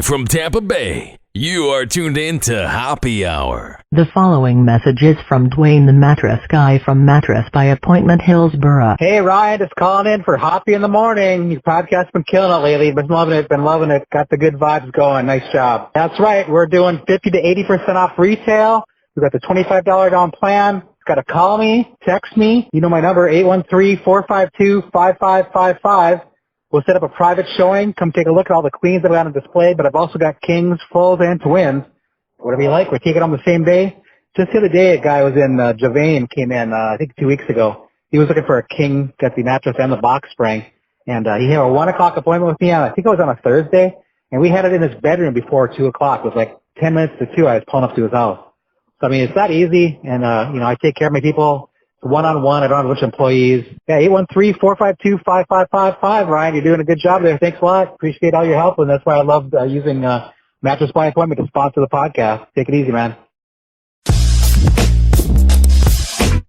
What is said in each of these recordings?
From Tampa Bay, you are tuned in to Hoppe Hour. The following message is from Dwayne the Mattress Guy from Mattress by Appointment, Hillsborough. Hey, Ryan, just calling in for Hoppe in the Morning. Your podcast's been killing it lately. Been loving it. Got the good vibes going. Nice job. That's right. We're doing 50 to 80% off retail. We've got the $25 down plan. Got to call me, text me. You know my number, 813-452-5555. We'll set up a private showing. Come take a look at all the queens that I've got on display, but I've also got kings, fulls, and twins. Whatever you like, we're taking on the same day. Just the other day, a guy was in Javane, came in, I think 2 weeks ago. He was looking for a king, got the mattress and the box spring. And he had a 1 o'clock appointment with me on, I think it was on a Thursday. And we had it in his bedroom before 2 o'clock. It was like 10 minutes to 2. I was pulling up to his house. So, I mean, it's not easy. And, I take care of my people. One-on-one. I don't have a bunch of employees. Yeah, 813-452-5555. Ryan, you're doing a good job there. Thanks a lot. Appreciate all your help, and that's why I love using Mattress by Appointment to sponsor the podcast. Take it easy, man.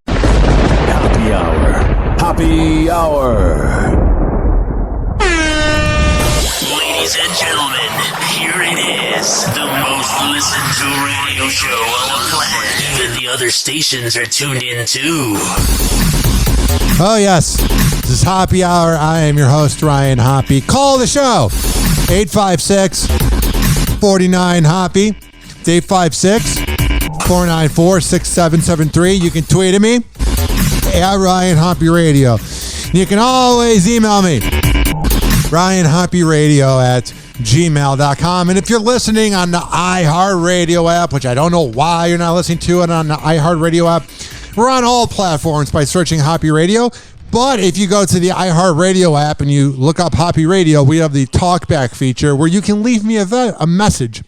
Hoppe Hour. Hoppe Hour. Ladies and gentlemen, here it is. The most listened to radio show on the planet. Even the other stations are tuned in too. Oh, yes. This is Hoppe Hour. I am your host, Ryan Hoppe. Call the show. 856-49-HOPPE. It's 856-494-6773. You can tweet at me at Ryan Hoppe Radio. You can always email me, RyanHoppeRadio@gmail.com. And if you're listening on the iHeartRadio app, which I don't know why you're not listening to it on the iHeartRadio app, we're on all platforms by searching Hoppe Radio. But if you go to the iHeartRadio app and you look up Hoppe Radio, we have the talkback feature where you can leave me a message.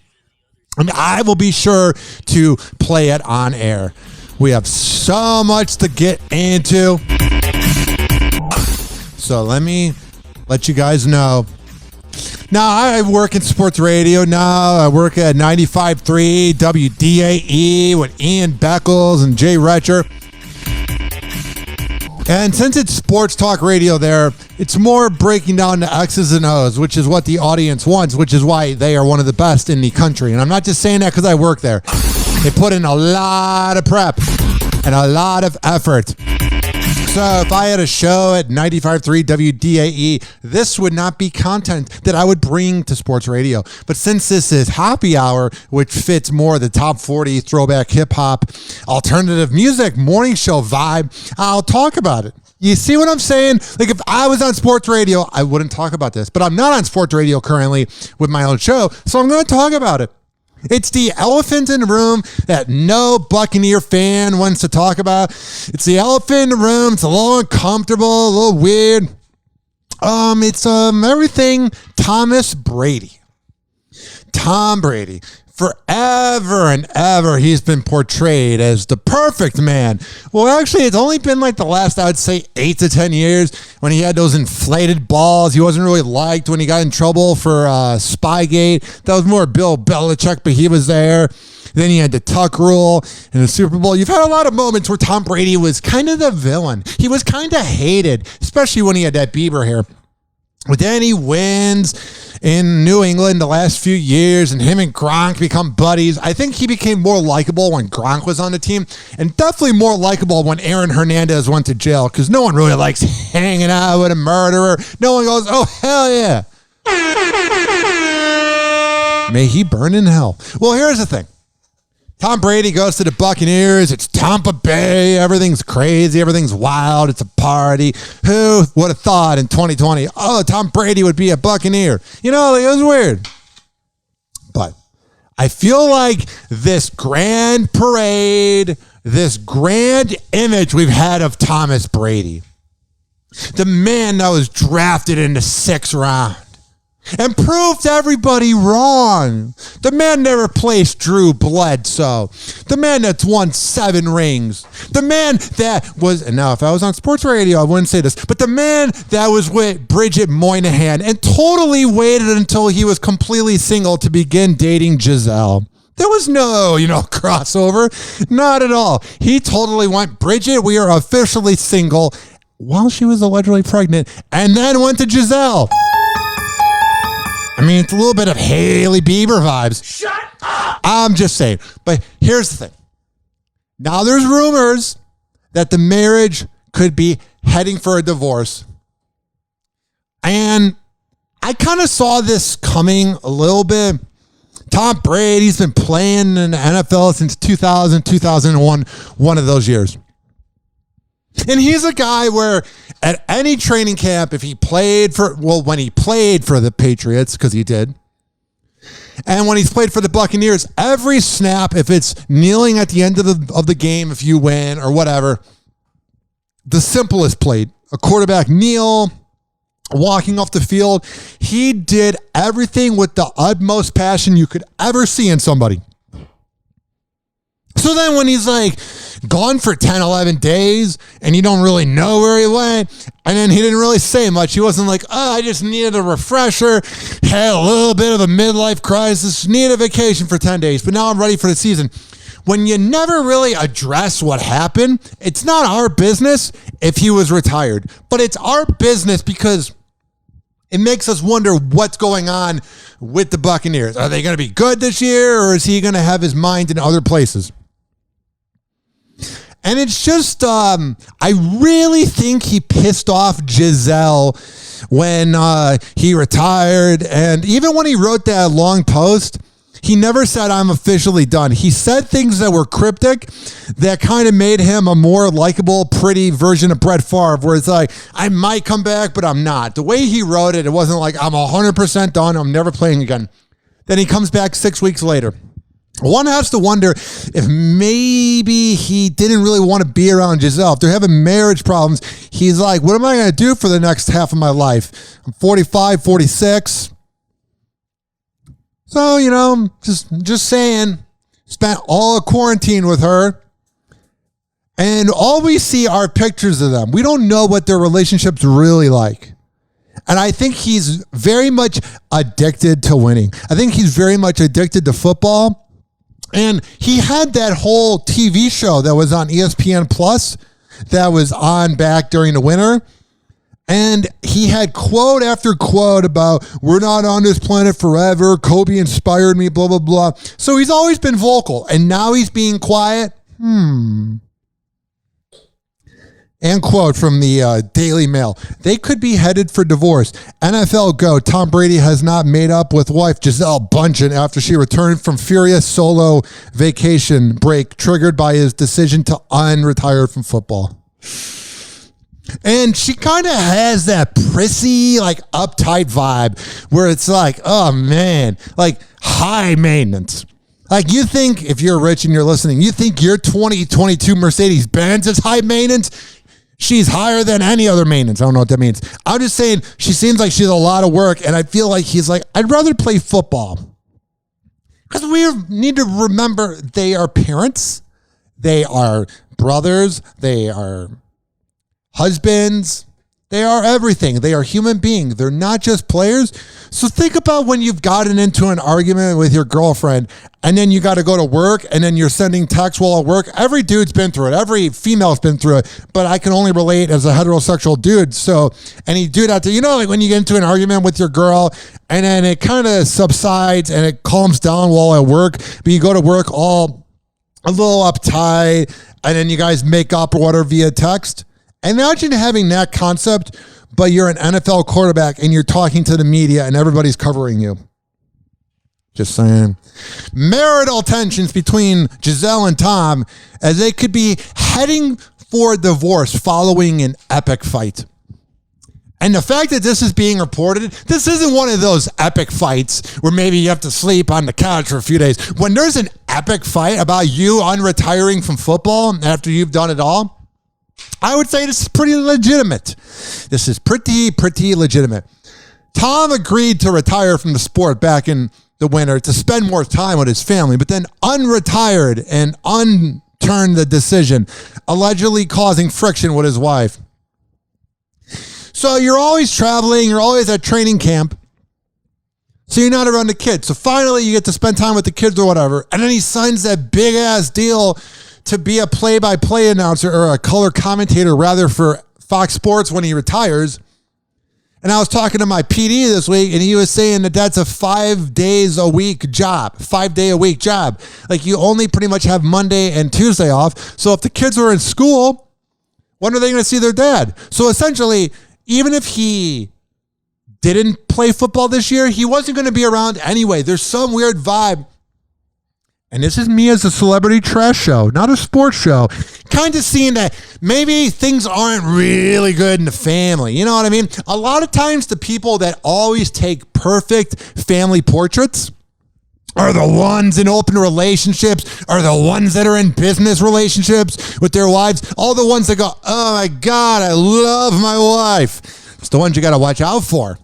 And I will be sure to play it on air. We have so much to get into. So let me let you guys know. Now, I work in sports radio now. I work at 95.3 WDAE with Ian Beckles and Jay Retcher. And since it's sports talk radio there, it's more breaking down the X's and O's, which is what the audience wants, which is why they are one of the best in the country. And I'm not just saying that because I work there. They put in a lot of prep and a lot of effort. So if I had a show at 95.3 WDAE, this would not be content that I would bring to sports radio. But since this is Hoppe Hour, which fits more the top 40 throwback hip-hop, alternative music, morning show vibe, I'll talk about it. You see what I'm saying? Like if I was on sports radio, I wouldn't talk about this. But I'm not on sports radio currently with my own show, so I'm going to talk about it. It's the elephant in the room that no Buccaneer fan wants to talk about. It's the elephant in the room. It's a little uncomfortable, a little weird. It's everything Thomas Brady. Tom Brady. Forever and ever, he's been portrayed as the perfect man. Well, actually, it's only been like the last, I would say, 8 to 10 years when he had those inflated balls. He wasn't really liked when he got in trouble for Spygate. That was more Bill Belichick, but he was there. Then he had the Tuck rule in the Super Bowl. You've had a lot of moments where Tom Brady was kind of the villain. He was kind of hated, especially when he had that Bieber hair. But then he wins in New England the last few years, and him and Gronk become buddies. I think he became more likable when Gronk was on the team, and definitely more likable when Aaron Hernandez went to jail, because no one really likes hanging out with a murderer. No one goes, oh, hell yeah. May he burn in hell. Well, here's the thing. Tom Brady goes to the Buccaneers. It's Tampa Bay. Everything's crazy. Everything's wild. It's a party. Who would have thought in 2020, oh, Tom Brady would be a Buccaneer? You know, it was weird. But I feel like this grand parade, this grand image we've had of Thomas Brady, the man that was drafted in the 6th round, and proved everybody wrong. The man that replaced Drew Bledsoe. The man that's won 7 rings. The man that was, and now if I was on sports radio, I wouldn't say this, but the man that was with Bridget Moynihan and totally waited until he was completely single to begin dating Giselle. There was no, crossover. Not at all. He totally went, Bridget, we are officially single, while she was allegedly pregnant, and then went to Giselle. I mean, it's a little bit of Hailey Bieber vibes. Shut up! I'm just saying. But here's the thing. Now there's rumors that the marriage could be heading for a divorce. And I kind of saw this coming a little bit. Tom Brady's been playing in the NFL since 2000, 2001, one of those years. And he's a guy where at any training camp, if he played for, well, when he played for the Patriots, because he did, and when he's played for the Buccaneers, every snap, if it's kneeling at the end of the game, if you win or whatever, the simplest play, a quarterback kneel, walking off the field, he did everything with the utmost passion you could ever see in somebody. So then when he's like gone for 10, 11 days and you don't really know where he went, and then he didn't really say much. He wasn't like, oh, I just needed a refresher, had a little bit of a midlife crisis, needed a vacation for 10 days, but now I'm ready for the season. When you never really address what happened, it's not our business if he was retired, but it's our business because it makes us wonder what's going on with the Buccaneers. Are they going to be good this year, or is he going to have his mind in other places? And it's just, I really think he pissed off Giselle when he retired. And even when he wrote that long post, he never said, I'm officially done. He said things that were cryptic that kind of made him a more likable, pretty version of Brett Favre, where it's like, I might come back, but I'm not. The way he wrote it, it wasn't like, I'm 100% done, I'm never playing again. Then he comes back 6 weeks later. One has to wonder if maybe he didn't really want to be around Giselle. If they're having marriage problems, he's like, what am I going to do for the next half of my life? I'm 45, 46. So, you know, just saying, spent all of quarantine with her. And all we see are pictures of them. We don't know what their relationship's really like. And I think he's very much addicted to winning. I think he's very much addicted to football. And he had that whole TV show that was on ESPN Plus that was on back during the winter. And he had quote after quote about, we're not on this planet forever. Kobe inspired me, blah, blah, blah. So he's always been vocal. And now he's being quiet. And quote from the Daily Mail, they could be headed for divorce. NFL go, Tom Brady has not made up with wife Giselle Bundchen after she returned from furious solo vacation break triggered by his decision to unretire from football. And she kind of has that prissy, like uptight vibe where it's like, oh man, like high maintenance. Like you think if you're rich and you're listening, you think your 2022 Mercedes-Benz is high maintenance? She's higher than any other maintenance. I don't know what that means. I'm just saying she seems like she's a lot of work, and I feel like he's like, I'd rather play football. Because we need to remember they are parents, they are brothers, they are husbands, they are everything. They are human beings. They're not just players. So think about when you've gotten into an argument with your girlfriend and then you got to go to work and then you're sending texts while at work. Every dude's been through it. Every female's been through it. But I can only relate as a heterosexual dude. So any dude out there, you know, like when you get into an argument with your girl and then it kind of subsides and it calms down while at work, but you go to work all a little uptight and then you guys make up or whatever via text. Imagine having that concept, but you're an NFL quarterback and you're talking to the media and everybody's covering you. Just saying. Marital tensions between Giselle and Tom as they could be heading for divorce following an epic fight. And the fact that this is being reported, this isn't one of those epic fights where maybe you have to sleep on the couch for a few days. When there's an epic fight about you unretiring from football after you've done it all, I would say this is pretty legitimate. This is pretty legitimate. Tom agreed to retire from the sport back in the winter to spend more time with his family, but then unretired and unturned the decision, allegedly causing friction with his wife. So you're always traveling, you're always at training camp, so you're not around the kids. So finally you get to spend time with the kids or whatever, and then he signs that big-ass deal to be a play-by-play announcer or a color commentator rather for Fox Sports when he retires. And I was talking to my PD this week, and he was saying that that's a 5 days a week job, 5 day a week job. Like you only pretty much have Monday and Tuesday off. So if the kids were in school, when are they going to see their dad? So essentially, even if he didn't play football this year, he wasn't going to be around anyway. There's some weird vibe. And this is me as a celebrity trash show, not a sports show. Kind of seeing that maybe things aren't really good in the family. You know what I mean? A lot of times the people that always take perfect family portraits are the ones in open relationships, are the ones that are in business relationships with their wives, all the ones that go, oh my God, I love my wife. It's the ones you got to watch out for.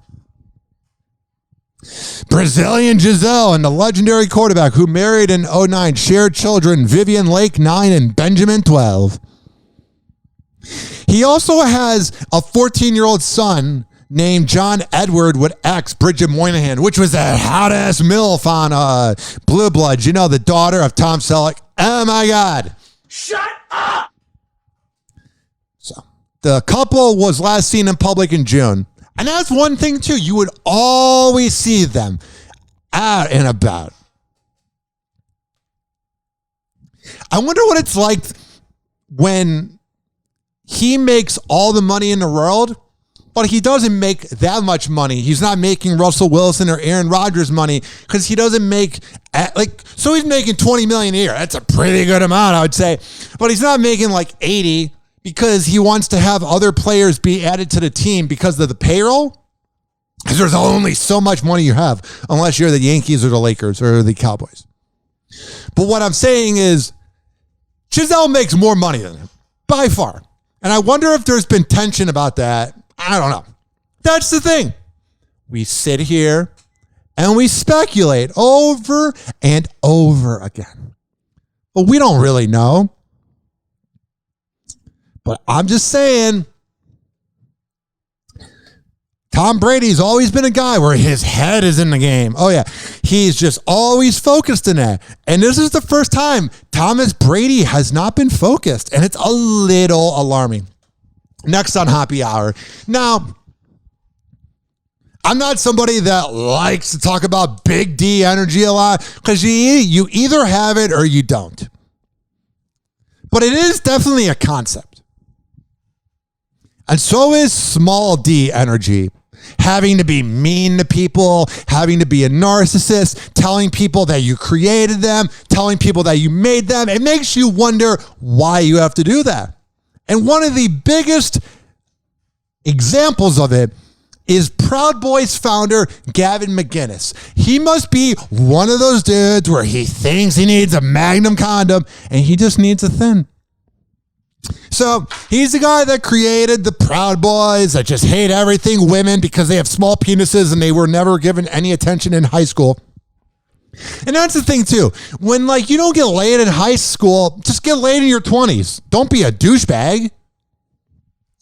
Brazilian Giselle and the legendary quarterback who married in 2009 shared children Vivian Lake 9 and Benjamin 12. He also has a 14-year-old son named John Edward with ex Bridget Moynihan, which was that hot-ass MILF on Blue Bloods. You know, the daughter of Tom Selleck. Oh, my God. Shut up! So the couple was last seen in public in June. And that's one thing, too. You would always see them out and about. I wonder what it's like when he makes all the money in the world, but he doesn't make that much money. He's not making Russell Wilson or Aaron Rodgers money because he doesn't make, so he's making $20 million a year. That's a pretty good amount, I would say. But he's not making like 80 because he wants to have other players be added to the team because of the payroll. Because there's only so much money you have unless you're the Yankees or the Lakers or the Cowboys. But what I'm saying is Giselle makes more money than him by far. And I wonder if there's been tension about that. I don't know. That's the thing. We sit here and we speculate over and over again. But we don't really know. But I'm just saying, Tom Brady's always been a guy where his head is in the game. Oh, yeah. He's just always focused in that. And this is the first time Thomas Brady has not been focused. And it's a little alarming. Next on Hoppe Hour. Now, I'm not somebody that likes to talk about big D energy a lot because you either have it or you don't. But it is definitely a concept. And so is small D energy. Having to be mean to people, having to be a narcissist, telling people that you created them, telling people that you made them. It makes you wonder why you have to do that. And one of the biggest examples of it is Proud Boys founder Gavin McInnes. He must be one of those dudes where he thinks he needs a Magnum condom and he just needs a thin. So he's the guy that created the Proud Boys that just hate everything women because they have small penises and they were never given any attention in high school. And that's the thing too. When you don't get laid in high school, just get laid in your 20s. Don't be a douchebag.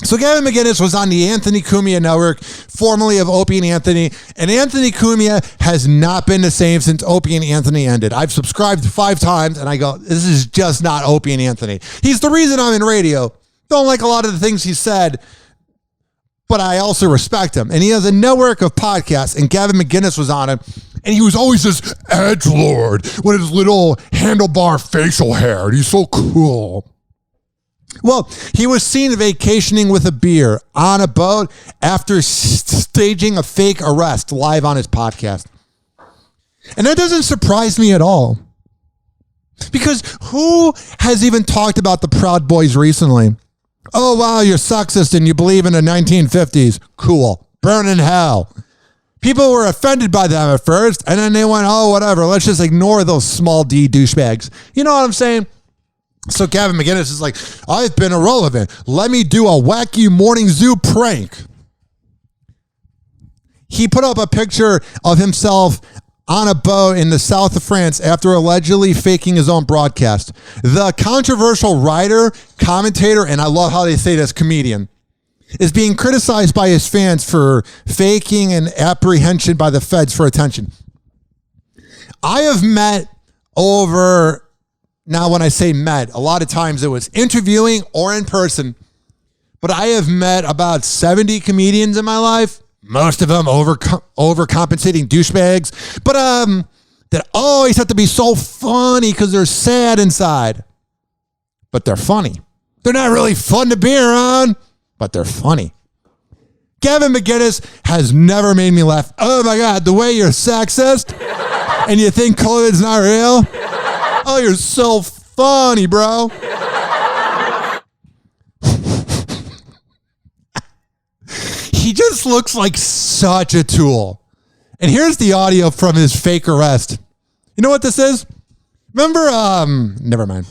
So Gavin McInnes was on the Anthony Cumia Network, formerly of Opie and Anthony, and Anthony Cumia has not been the same since Opie and Anthony ended. I've subscribed 5 times, and I go, this is just not Opie and Anthony. He's the reason I'm in radio. Don't like a lot of the things he said, but I also respect him. And he has a network of podcasts, and Gavin McInnes was on it, and he was always this edgelord with his little handlebar facial hair. He's so cool. Well, he was seen vacationing with a beer on a boat after staging a fake arrest live on his podcast. And that doesn't surprise me at all. Because who has even talked about the Proud Boys recently? Oh, wow, you're sexist and you believe in the 1950s. Cool. Burn in hell. People were offended by them at first, and then they went, oh, whatever, let's just ignore those small D douchebags. You know what I'm saying? So Gavin McInnes is like, I've been irrelevant. Let me do a wacky morning zoo prank. He put up a picture of himself on a boat in the south of France after allegedly faking his own broadcast. The controversial writer, commentator, and I love how they say this, comedian, is being criticized by his fans for faking an apprehension by the feds for attention. I have met over... Now, when I say met, a lot of times it was interviewing or in person, but I have met about 70 comedians in my life, most of them overcompensating douchebags, but that always have to be so funny because they're sad inside. But they're funny. They're not really fun to be around, but they're funny. Gavin McInnes has never made me laugh. Oh my God, the way you're sexist and you think COVID's not real? Oh, you're so funny, bro. He just looks like such a tool. And here's the audio from his fake arrest. You know what this is? Remember, never mind.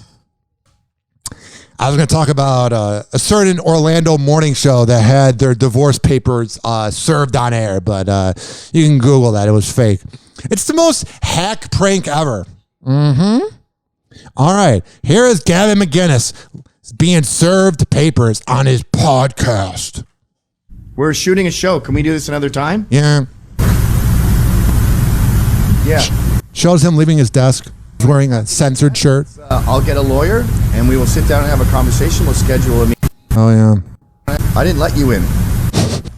I was going to talk about a certain Orlando morning show that had their divorce papers served on air, but you can Google that. It was fake. It's the most hack prank ever. Mm-hmm. All right. Here is Gavin McInnes being served papers on his podcast. We're shooting a show. Can we do this another time? Yeah. Yeah. Shows him leaving his desk, wearing a censored shirt. I'll get a lawyer, and we will sit down and have a conversation. We'll schedule a meeting. Oh, yeah. I didn't let you in.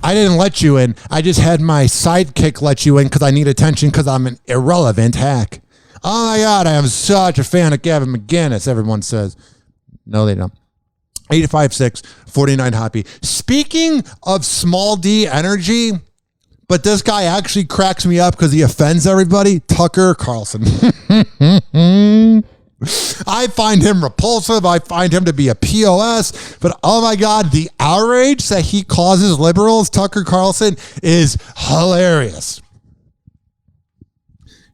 I didn't let you in. I just had my sidekick let you in because I need attention because I'm an irrelevant hack. Oh, my God. I am such a fan of Gavin McInnes, everyone says. No, they don't. 856-49-HOPPE. Speaking of small D energy, but this guy actually cracks me up because he offends everybody, Tucker Carlson. I find him repulsive. I find him to be a POS. But oh my God, the outrage that he causes liberals, Tucker Carlson, is hilarious.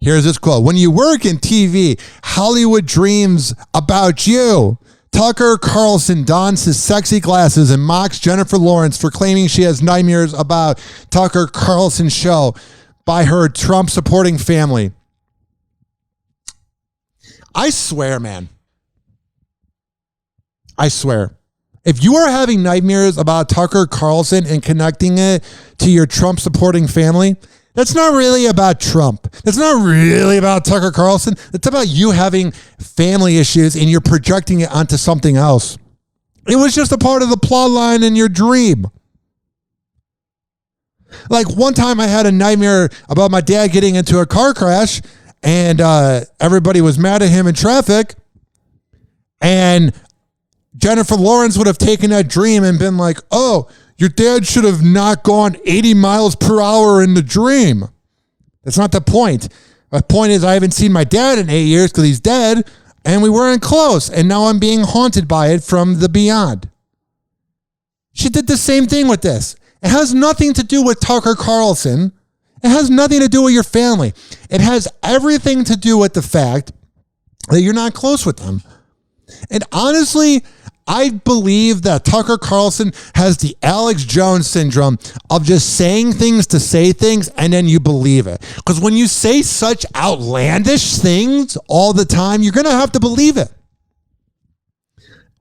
Here's this quote. When you work in TV, Hollywood dreams about you. Tucker Carlson dons his sexy glasses and mocks Jennifer Lawrence for claiming she has nightmares about Tucker Carlson's show by her Trump-supporting family. I swear, man. I swear. If you are having nightmares about Tucker Carlson and connecting it to your Trump-supporting family, that's not really about Trump. That's not really about Tucker Carlson. It's about you having family issues and you're projecting it onto something else. It was just a part of the plot line in your dream. Like one time I had a nightmare about my dad getting into a car crash and everybody was mad at him in traffic. And Jennifer Lawrence would have taken that dream and been like, oh, your dad should have not gone 80 miles per hour in the dream. That's not the point. The point is I haven't seen my dad in 8 years because he's dead and we weren't close. And now I'm being haunted by it from the beyond. She did the same thing with this. It has nothing to do with Tucker Carlson. It has nothing to do with your family. It has everything to do with the fact that you're not close with them. And honestly, I believe that Tucker Carlson has the Alex Jones syndrome of just saying things to say things and then you believe it. Because when you say such outlandish things all the time, you're going to have to believe it.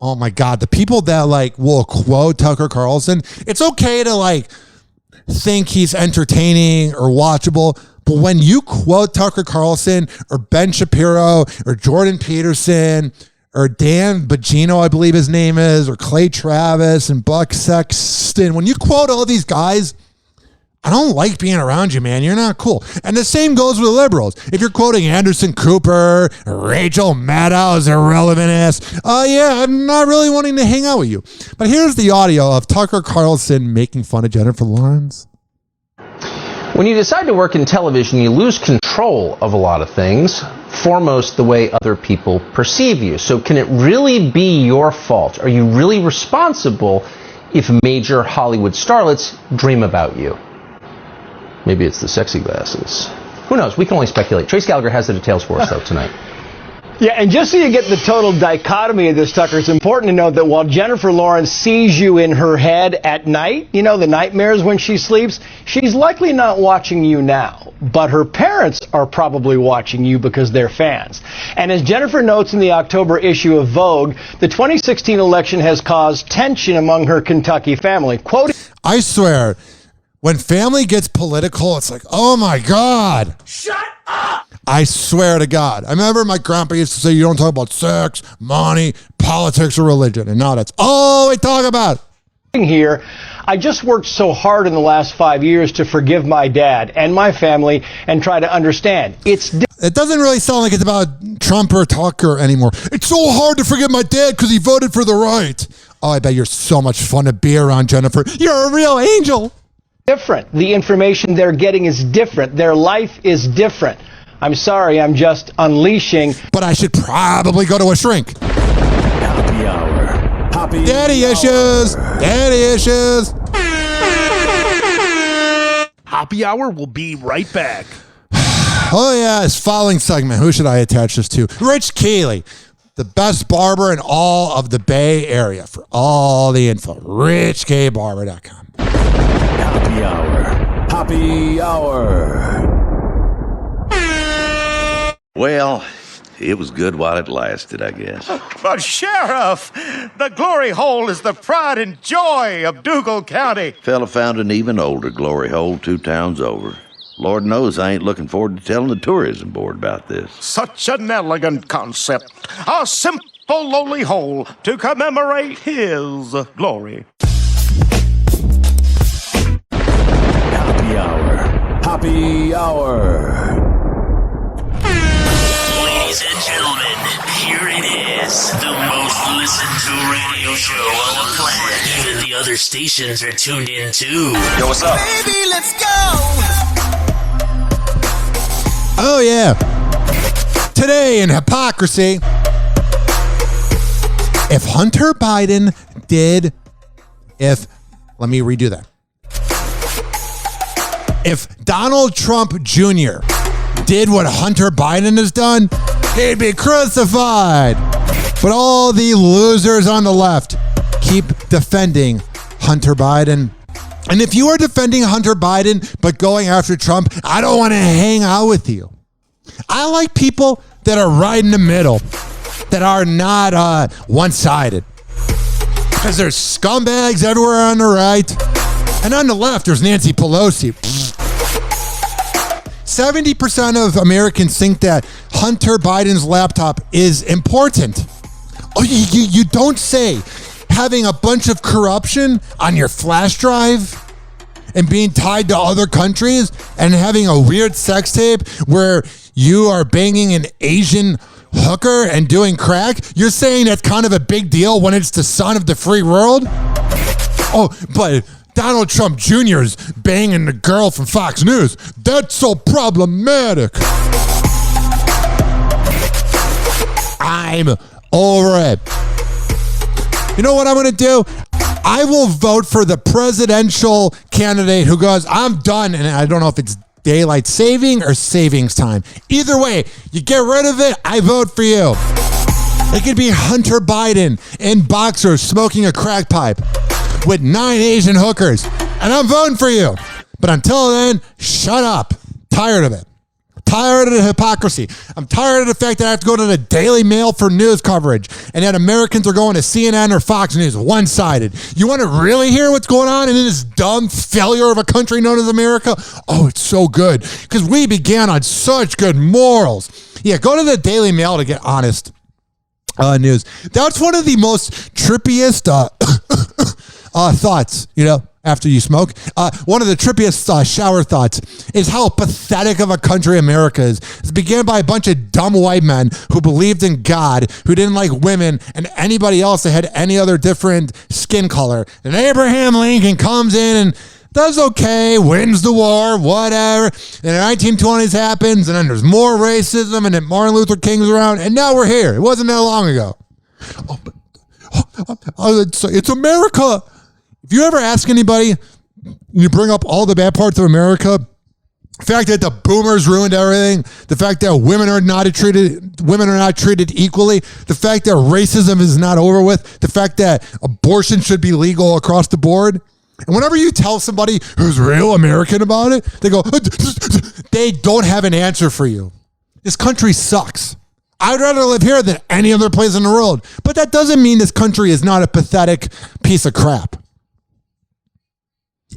Oh my God, the people that like will quote Tucker Carlson, it's okay to like think he's entertaining or watchable. But when you quote Tucker Carlson or Ben Shapiro or Jordan Peterson or Dan Bongino, I believe his name is, or Clay Travis and Buck Sexton. When you quote all these guys, I don't like being around you, man. You're not cool. And the same goes with liberals. If you're quoting Anderson Cooper, Rachel Maddow's irrelevant ass, yeah, I'm not really wanting to hang out with you. But here's the audio of Tucker Carlson making fun of Jennifer Lawrence. When you decide to work in television, you lose control of a lot of things, foremost the way other people perceive you. So can it really be your fault? Are you really responsible if major Hollywood starlets dream about you? Maybe it's the sexy glasses. Who knows? We can only speculate. Trace Gallagher has the details for us, though, tonight. Yeah, and just so you get the total dichotomy of this, Tucker, it's important to note that while Jennifer Lawrence sees you in her head at night, you know, the nightmares when she sleeps, she's likely not watching you now. But her parents are probably watching you because they're fans. And as Jennifer notes in the October issue of Vogue, the 2016 election has caused tension among her Kentucky family. Quote, I swear, when family gets political, it's like, oh my God. Shut up! I swear to God. I remember my grandpa used to say, you don't talk about sex, money, politics, or religion. And now that's all we talk about. here. I just worked so hard in the last 5 years to forgive my dad and my family and try to understand. It doesn't really sound like it's about Trump or Tucker anymore. It's so hard to forgive my dad because he voted for the right. Oh, I bet you're so much fun to be around, Jennifer. You're a real angel. Different. The information they're getting is different. Their life is different. I'm sorry, I'm just unleashing. But I should probably go to a shrink. Happy Hour. Happy Daddy Hour. issues. Daddy issues. Happy Hour will be right back. Oh, yeah, this following segment. Who should I attach this to? Rich Keeley, the best barber in all of the Bay Area. For all the info, richkbarber.com. Happy Hour. Happy Hour. Well, it was good while it lasted, I guess. But Sheriff, the glory hole is the pride and joy of Dougal County. Fella found an even older glory hole 2 towns over. Lord knows I ain't looking forward to telling the tourism board about this. Such an elegant concept. A simple, lowly hole to commemorate his glory. Happy Hour. Happy Hour. Ladies and gentlemen, here it is. The most listened to radio show on the planet. Even the other stations are tuned in too. Yo, what's up? Baby, let's go! Oh, yeah. Today in hypocrisy, if Hunter Biden let me redo that. If Donald Trump Jr. did what Hunter Biden has done, he'd be crucified. But all the losers on the left keep defending Hunter Biden. And if you are defending Hunter Biden but going after Trump, I don't want to hang out with you. I like people that are right in the middle, that are not one-sided. Because there's scumbags everywhere on the right. And on the left, there's Nancy Pelosi. 70% of Americans think that Hunter Biden's laptop is important. Oh, you don't say. Having a bunch of corruption on your flash drive and being tied to other countries and having a weird sex tape where you are banging an Asian hooker and doing crack, you're saying that's kind of a big deal when it's the son of the free world? Oh, but Donald Trump Jr. is banging the girl from Fox News. That's so problematic. I'm over it. You know what I'm going to do? I will vote for the presidential candidate who goes, I'm done. And I don't know if it's daylight saving or savings time. Either way, you get rid of it, I vote for you. It could be Hunter Biden in boxers smoking a crack pipe with 9 Asian hookers. And I'm voting for you. But until then, shut up. Tired of it. Tired of the hypocrisy. I'm tired of the fact that I have to go to the Daily Mail for news coverage and that Americans are going to CNN or Fox News one-sided. You want to really hear what's going on in this dumb failure of a country known as America? Oh, it's so good because we began on such good morals. Yeah, go to the Daily Mail to get honest news. That's one of the most trippiest thoughts, after you smoke. One of the trippiest shower thoughts is how pathetic of a country America is. It began by a bunch of dumb white men who believed in God, who didn't like women and anybody else that had any other different skin color. And Abraham Lincoln comes in and does okay, wins the war, whatever. And the 1920s happens, and then there's more racism, and then Martin Luther King's around, and now we're here. It wasn't that long ago. It's America. If you ever ask anybody, you bring up all the bad parts of America, the fact that the boomers ruined everything, the fact that women are not treated equally, the fact that racism is not over with, the fact that abortion should be legal across the board. And whenever you tell somebody who's real American about it, they go, they don't have an answer for you. This country sucks. I'd rather live here than any other place in the world. But that doesn't mean this country is not a pathetic piece of crap.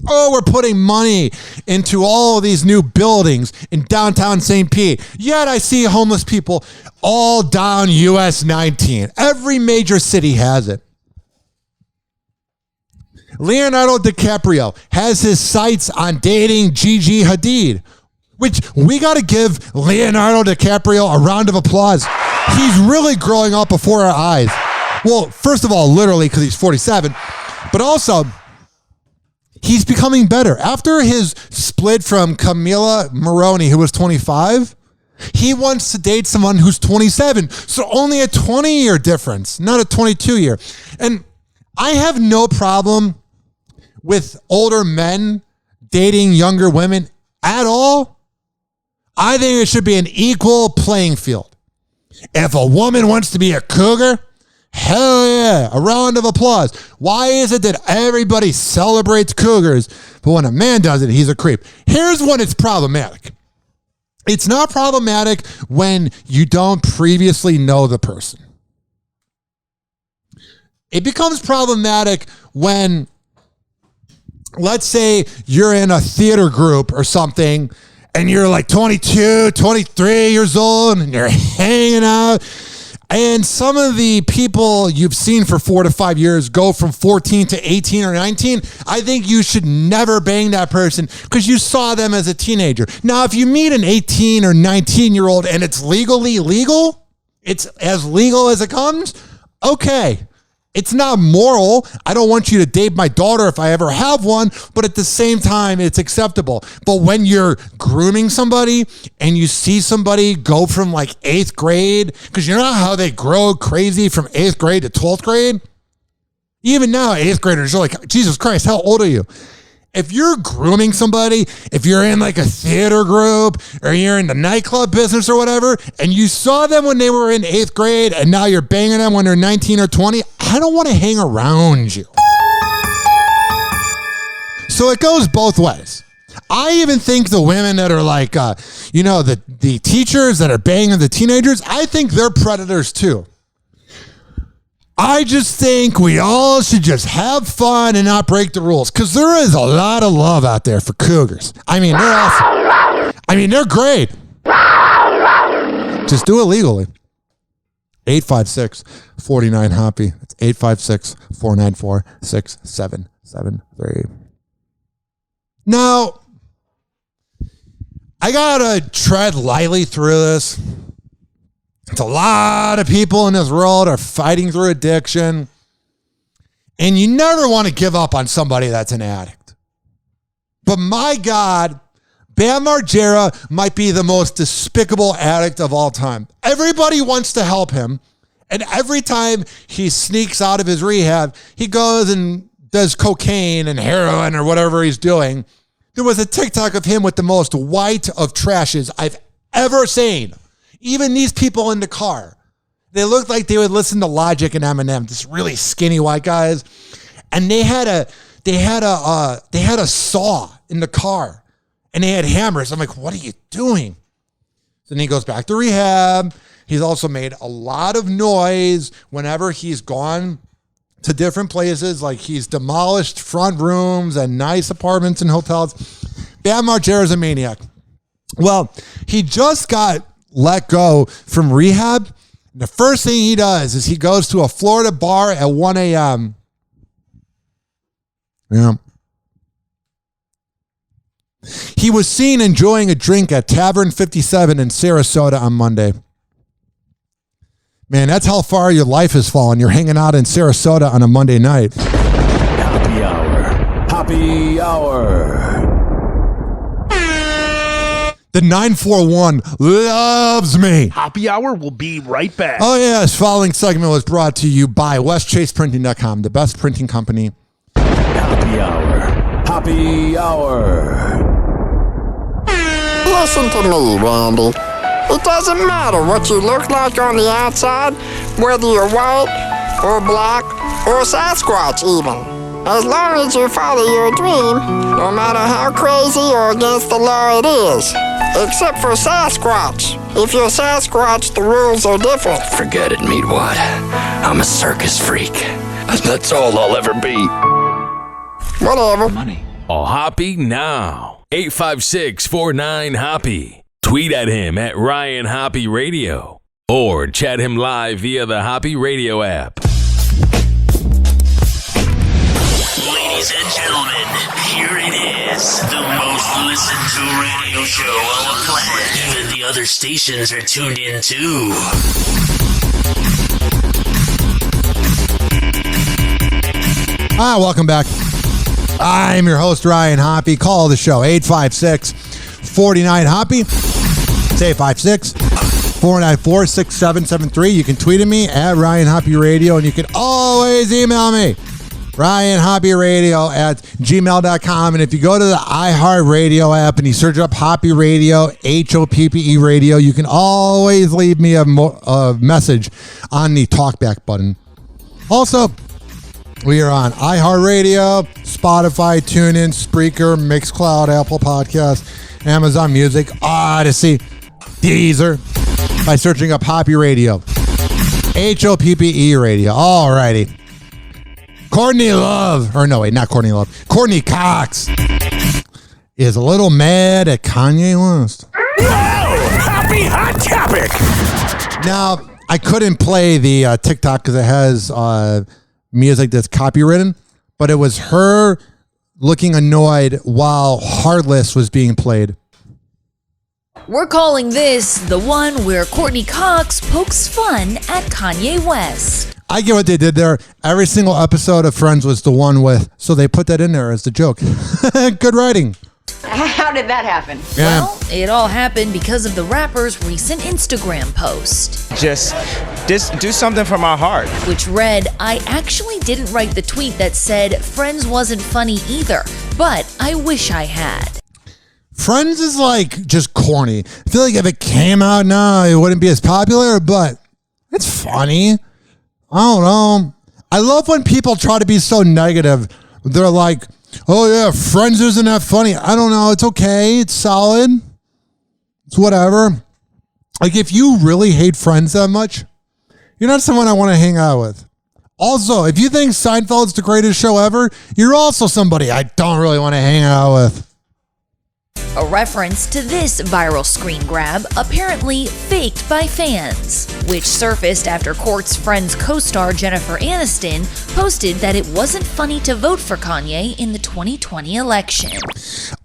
Oh, we're putting money into all of these new buildings in downtown St. Pete. Yet I see homeless people all down US 19. Every major city has it. Leonardo DiCaprio has his sights on dating Gigi Hadid, which we got to give Leonardo DiCaprio a round of applause. He's really growing up before our eyes. Well, first of all, literally because he's 47, but also he's becoming better. After his split from Camila Moroni, who was 25, he wants to date someone who's 27. So only a 20-year difference, not a 22-year. And I have no problem with older men dating younger women at all. I think it should be an equal playing field. If a woman wants to be a cougar, hell yeah, a round of applause. Why is it that everybody celebrates cougars, but when a man does it, he's a creep? Here's when it's problematic. It's not problematic when you don't previously know the person. It becomes problematic when, let's say you're in a theater group or something, and you're like 22, 23 years old, and you're hanging out, and some of the people you've seen for 4 to 5 years go from 14 to 18 or 19. I think you should never bang that person because you saw them as a teenager. Now, if you meet an 18 or 19-year-old and it's legally legal, it's as legal as it comes, okay. It's not moral. I don't want you to date my daughter if I ever have one, but at the same time, it's acceptable. But when you're grooming somebody and you see somebody go from like 8th grade, because you know how they grow crazy from 8th grade to 12th grade? Even now, 8th graders are like, Jesus Christ, how old are you? If you're grooming somebody, if you're in like a theater group or you're in the nightclub business or whatever, and you saw them when they were in 8th grade and now you're banging them when they're 19 or 20, I don't want to hang around you. So it goes both ways. I even think the women that are like, the teachers that are banging the teenagers, I think they're predators too. I just think we all should just have fun and not break the rules because there is a lot of love out there for cougars. I mean, they're awesome. I mean, they're great. Just do it legally. 856-49-HOPPE. That's 856-494-6773. Now, I gotta tread lightly through this. It's a lot of people in this world are fighting through addiction. And you never want to give up on somebody that's an addict. But my God, Bam Margera might be the most despicable addict of all time. Everybody wants to help him. And every time he sneaks out of his rehab, he goes and does cocaine and heroin or whatever he's doing. There was a TikTok of him with the most white of trashes I've ever seen. Even these people in the car, they looked like they would listen to Logic and Eminem, just really skinny white guys. And they had a saw in the car and they had hammers. I'm like, what are you doing? So then he goes back to rehab. He's also made a lot of noise whenever he's gone to different places. Like he's demolished front rooms and nice apartments and hotels. Bam Margera's a maniac. Well, he just got let go from rehab. The first thing he does is he goes to a Florida bar at 1 a.m. Yeah. He was seen enjoying a drink at Tavern 57 in Sarasota on Monday. Man, that's how far your life has fallen. You're hanging out in Sarasota on a Monday night. Happy Hour. Happy Hour. The 941 loves me. Hoppe Hour will be right back. Oh, yeah. This following segment was brought to you by WestChasePrinting.com, the best printing company. Happy Hour. Happy Hour. Listen to me, Randy. It doesn't matter what you look like on the outside, whether you're white or black or Sasquatch even. As long as you follow your dream, no matter how crazy or against the law it is. Except for Sasquatch. If you're Sasquatch, the rules are different. Forget it, Meatwad. I'm a circus freak. That's all I'll ever be. Whatever. Money. Oh, Hoppe now. 856-49-HOPPE. Tweet at him at Ryan Hoppe Radio. Or chat him live via the Hoppe Radio app. Ladies and gentlemen, here it is. The most listened to radio show on the planet. Even the other stations are tuned in too. Hi, welcome back. I'm your host, Ryan Hoppe. Call the show, 856-49-HOPPE. Say 856-494-6773. You can tweet at me at Ryan Hoppe Radio, and you can always email me, RyanHoppeRadio@gmail.com. And if you go to the iHeartRadio app and you search up Hoppe Radio, HOPPE Radio, you can always leave me a message on the talkback button. Also, we are on iHeartRadio, Spotify, TuneIn, Spreaker, Mixcloud, Apple Podcasts, Amazon Music, Odyssey, Deezer, by searching up Hoppe Radio, HOPPE Radio. Alrighty. Courtney Cox is a little mad at Kanye West. Happy hot topic. Now, I couldn't play the TikTok because it has music that's copywritten, but it was her looking annoyed while Heartless was being played. We're calling this the one where Courtney Cox pokes fun at Kanye West. I get what they did there. Every single episode of Friends was the one with, so they put that in there as the joke. Good writing. How did that happen? Yeah. Well, it all happened because of the rapper's recent Instagram post. Just do something for my heart. Which read, I actually didn't write the tweet that said Friends wasn't funny either, but I wish I had. Friends is like just corny. I feel like if it came out now, it wouldn't be as popular, but it's funny. I don't know. I love when people try to be so negative. They're like, oh yeah, Friends isn't that funny. I don't know. It's okay. It's solid. It's whatever. Like if you really hate Friends that much, you're not someone I want to hang out with. Also, if you think Seinfeld's the greatest show ever, you're also somebody I don't really want to hang out with. A reference to this viral screen grab, apparently faked by fans, which surfaced after Court's Friends co-star Jennifer Aniston posted that it wasn't funny to vote for Kanye in the 2020 election.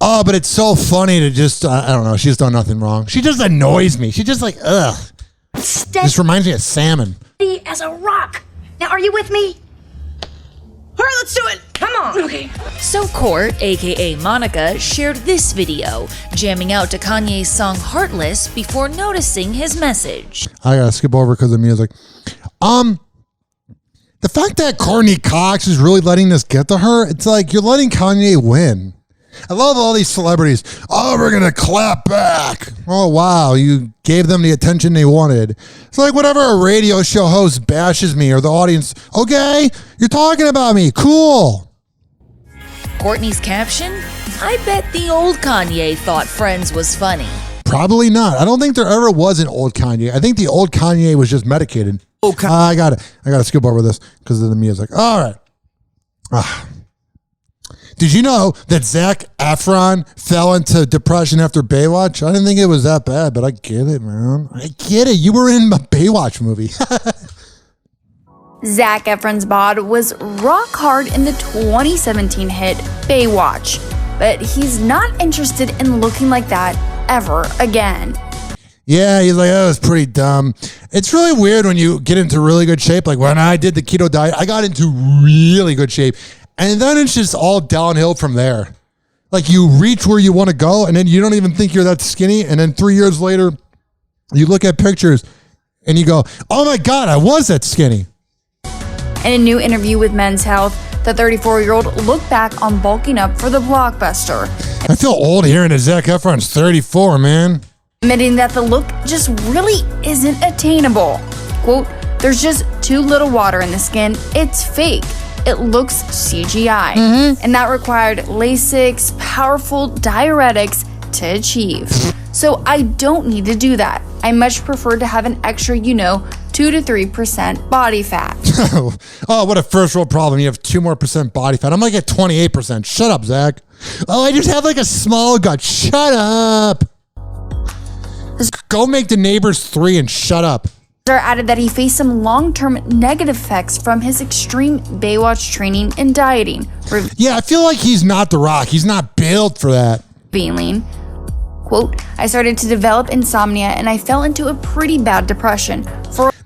Oh, but it's so funny to just, I don't know, she's done nothing wrong. She just annoys me. She's just like, ugh. Just reminds me of salmon. As a rock. Now, are you with me? All right, let's do it. Come on. Okay. So Court, aka Monica, shared this video, jamming out to Kanye's song Heartless before noticing his message. I gotta skip over because of music. The fact that Courtney Cox is really letting this get to her, it's like you're letting Kanye win. I love all these celebrities. Oh, we're going to clap back. Oh, wow. You gave them the attention they wanted. It's like whenever a radio show host bashes me or the audience, okay, you're talking about me. Cool. Courtney's caption? I bet the old Kanye thought Friends was funny. Probably not. I don't think there ever was an old Kanye. I think the old Kanye was just medicated. Okay. I got to skip over this because of the music. All right. Did you know that Zac Efron fell into depression after Baywatch? I didn't think it was that bad, but I get it, man. I get it. You were in a Baywatch movie. Zac Efron's bod was rock hard in the 2017 hit Baywatch, but he's not interested in looking like that ever again. Yeah, he's like, oh, it was pretty dumb. It's really weird when you get into really good shape. Like when I did the keto diet, I got into really good shape. And then it's just all downhill from there. Like you reach where you want to go, and then you don't even think you're that skinny. And then 3 years later, you look at pictures and you go, oh my God, I was that skinny. In a new interview with Men's Health, the 34-year-old looked back on bulking up for the blockbuster. I feel old hearing that Zac Efron's 34, man. Admitting that the look just really isn't attainable. Quote, there's just too little water in the skin. It's fake. It looks CGI. And that required Lasix, powerful diuretics to achieve. So I don't need to do that. I much prefer to have an extra, 2 to 3% body fat. Oh, what a first world problem. You have 2% more body fat. I'm like at 28%. Shut up, Zach. Oh, I just have like a small gut. Shut up. Go make the neighbors 3 and shut up. added that he faced some long-term negative effects from his extreme Baywatch training and dieting. Yeah, I feel like he's not The Rock. He's not built for that. Revealing, quote, I started to develop insomnia and I fell into a pretty bad depression.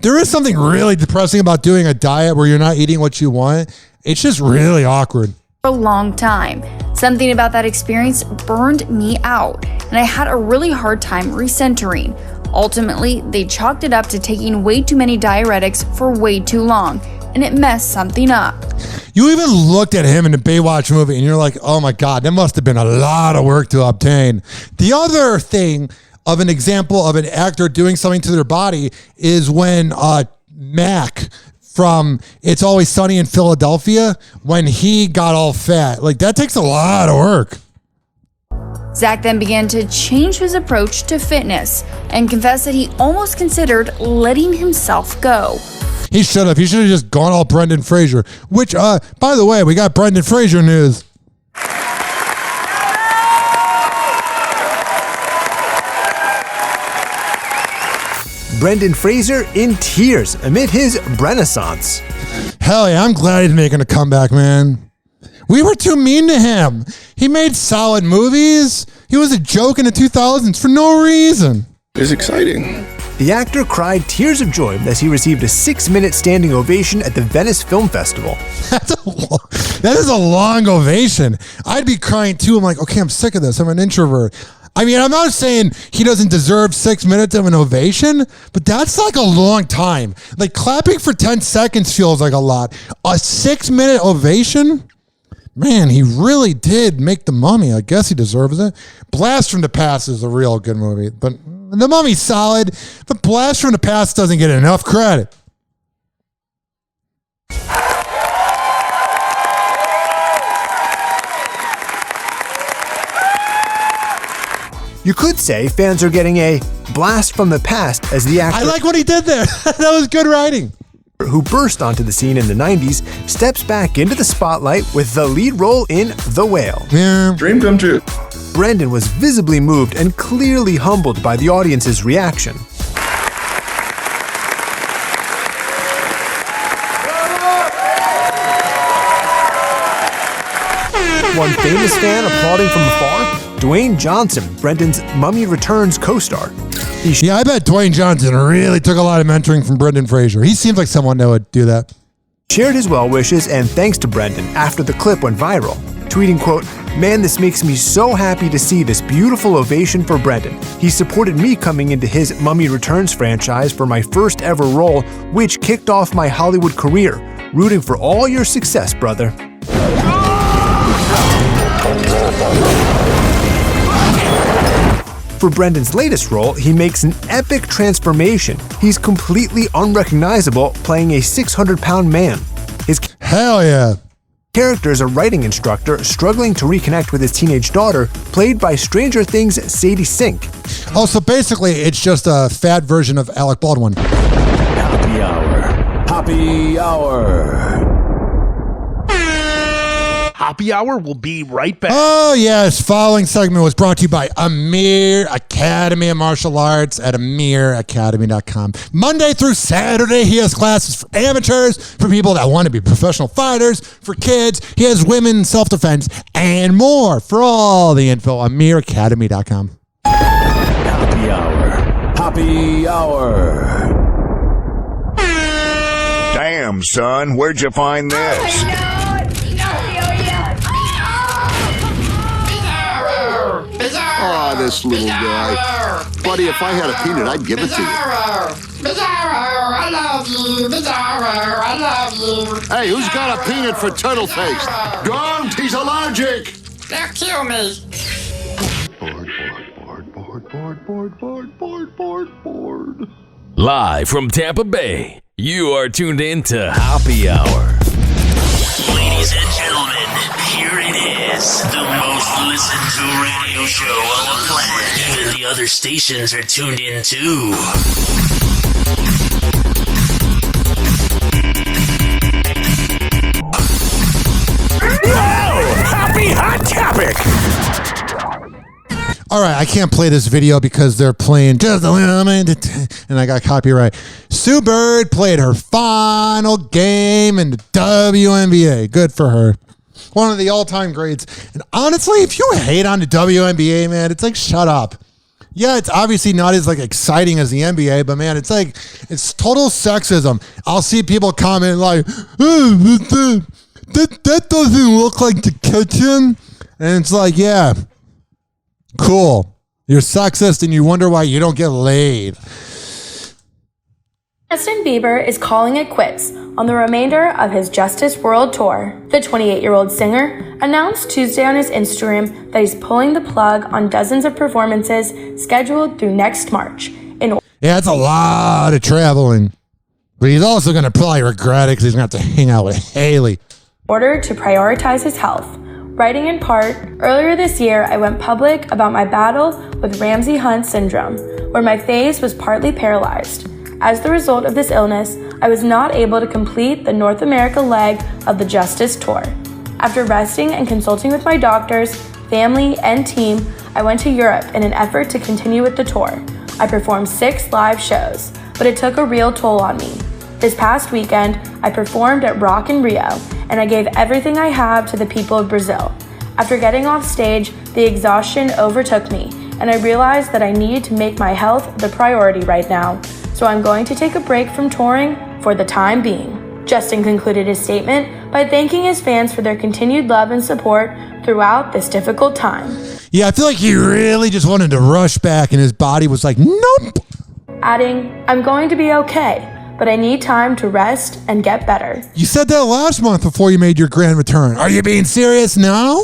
There is something really depressing about doing a diet where you're not eating what you want. It's just really awkward. A long time. Something about that experience burned me out, and I had a really hard time recentering. Ultimately, they chalked it up to taking way too many diuretics for way too long, and it messed something up. You even looked at him in the Baywatch movie and you're like, oh my God, that must have been a lot of work to obtain. The other thing of an example of an actor doing something to their body is when Mac from It's Always Sunny in Philadelphia, when he got all fat. Like, that takes a lot of work. Zach then began to change his approach to fitness and confessed that he almost considered letting himself go. He should have. He should have just gone all Brendan Fraser, which, by the way, we got Brendan Fraser news. Brendan Fraser in tears amid his renaissance. Hell yeah, I'm glad he's making a comeback, man. We were too mean to him. He made solid movies. He was a joke in the 2000s for no reason. It's exciting. The actor cried tears of joy as he received a 6-minute standing ovation at the Venice Film Festival. That is a long ovation. I'd be crying too. I'm like, okay, I'm sick of this. I'm an introvert. I mean, I'm not saying he doesn't deserve 6 minutes of an ovation, but that's like a long time. Like, clapping for 10 seconds feels like a lot. A 6-minute ovation? Man, he really did make The Mummy. I guess he deserves it. Blast from the Past is a real good movie, but The Mummy's solid, but Blast from the Past doesn't get enough credit. You could say fans are getting a blast from the past as the actor... I like what he did there. That was good writing. ...who burst onto the scene in the 90s steps back into the spotlight with the lead role in The Whale. Yeah. Dream come true. Brendan was visibly moved and clearly humbled by the audience's reaction. One famous fan applauding from afar, Dwayne Johnson, Brendan's Mummy Returns co-star. Yeah, I bet Dwayne Johnson really took a lot of mentoring from Brendan Fraser. He seems like someone that would do that. Shared his well wishes and thanks to Brendan after the clip went viral, tweeting, quote, "Man, this makes me so happy to see this beautiful ovation for Brendan. He supported me coming into his Mummy Returns franchise for my first ever role, which kicked off my Hollywood career. Rooting for all your success, brother." For Brendan's latest role, he makes an epic transformation. He's completely unrecognizable, playing a 600-pound man. His Hell yeah. character is a writing instructor struggling to reconnect with his teenage daughter, played by Stranger Things' Sadie Sink. Oh, so basically it's just a fat version of Alec Baldwin. Hoppe Hour. Hoppe Hour. Hoppe Hour will be right back. Oh, yes. Following segment was brought to you by Amir Academy of Martial Arts at amiracademy.com. Monday through Saturday, he has classes for amateurs, for people that want to be professional fighters, for kids. He has women self-defense and more. For all the info, amiracademy.com. Hoppe Hour. Hoppe Hour. Damn, son, where'd you find this? Oh, this little guy. Buddy, if I had a peanut, I'd give it to you. Bizarro, I love you. Bizarro, I love you. Hey, who's got a peanut for turtle face? Don't, he's allergic. They'll kill me. Bored. Live from Tampa Bay, you are tuned in to Hoppe Hour. Ladies and gentlemen, here it is, the most listened to radio show on the planet. Even the other stations are tuned in too. Whoa! Happy Hot Topic! All right, I can't play this video because they're playing just a little bit, and I got copyright. Sue Bird played her final game in the WNBA. Good for her. One of the all-time greats. And honestly, if you hate on the WNBA, man, it's like, shut up. Yeah, it's obviously not as like exciting as the NBA, but man, it's like, it's total sexism. I'll see people comment like, oh, that doesn't look like the kitchen. And it's like, yeah. Cool. You're sexist and you wonder why you don't get laid. Justin Bieber is calling it quits on the remainder of his Justice World Tour. The 28-year-old singer announced Tuesday on his Instagram that he's pulling the plug on dozens of performances scheduled through next March. Yeah, it's a lot of traveling. But he's also going to probably regret it because he's going to have to hang out with Haley. In order to prioritize his health. Writing in part, earlier this year I went public about my battle with Ramsay Hunt syndrome, where my face was partly paralyzed. As the result of this illness, I was not able to complete the North America leg of the Justice Tour. After resting and consulting with my doctors, family, and team, I went to Europe in an effort to continue with the tour. I performed 6 live shows, but it took a real toll on me. This past weekend, I performed at Rock in Rio, and I gave everything I have to the people of Brazil. After getting off stage, the exhaustion overtook me, and I realized that I needed to make my health the priority right now. So I'm going to take a break from touring for the time being. Justin concluded his statement by thanking his fans for their continued love and support throughout this difficult time. Yeah, I feel like he really just wanted to rush back, and his body was like, nope. Adding, I'm going to be okay, but I need time to rest and get better. You said that last month before you made your grand return. Are you being serious now?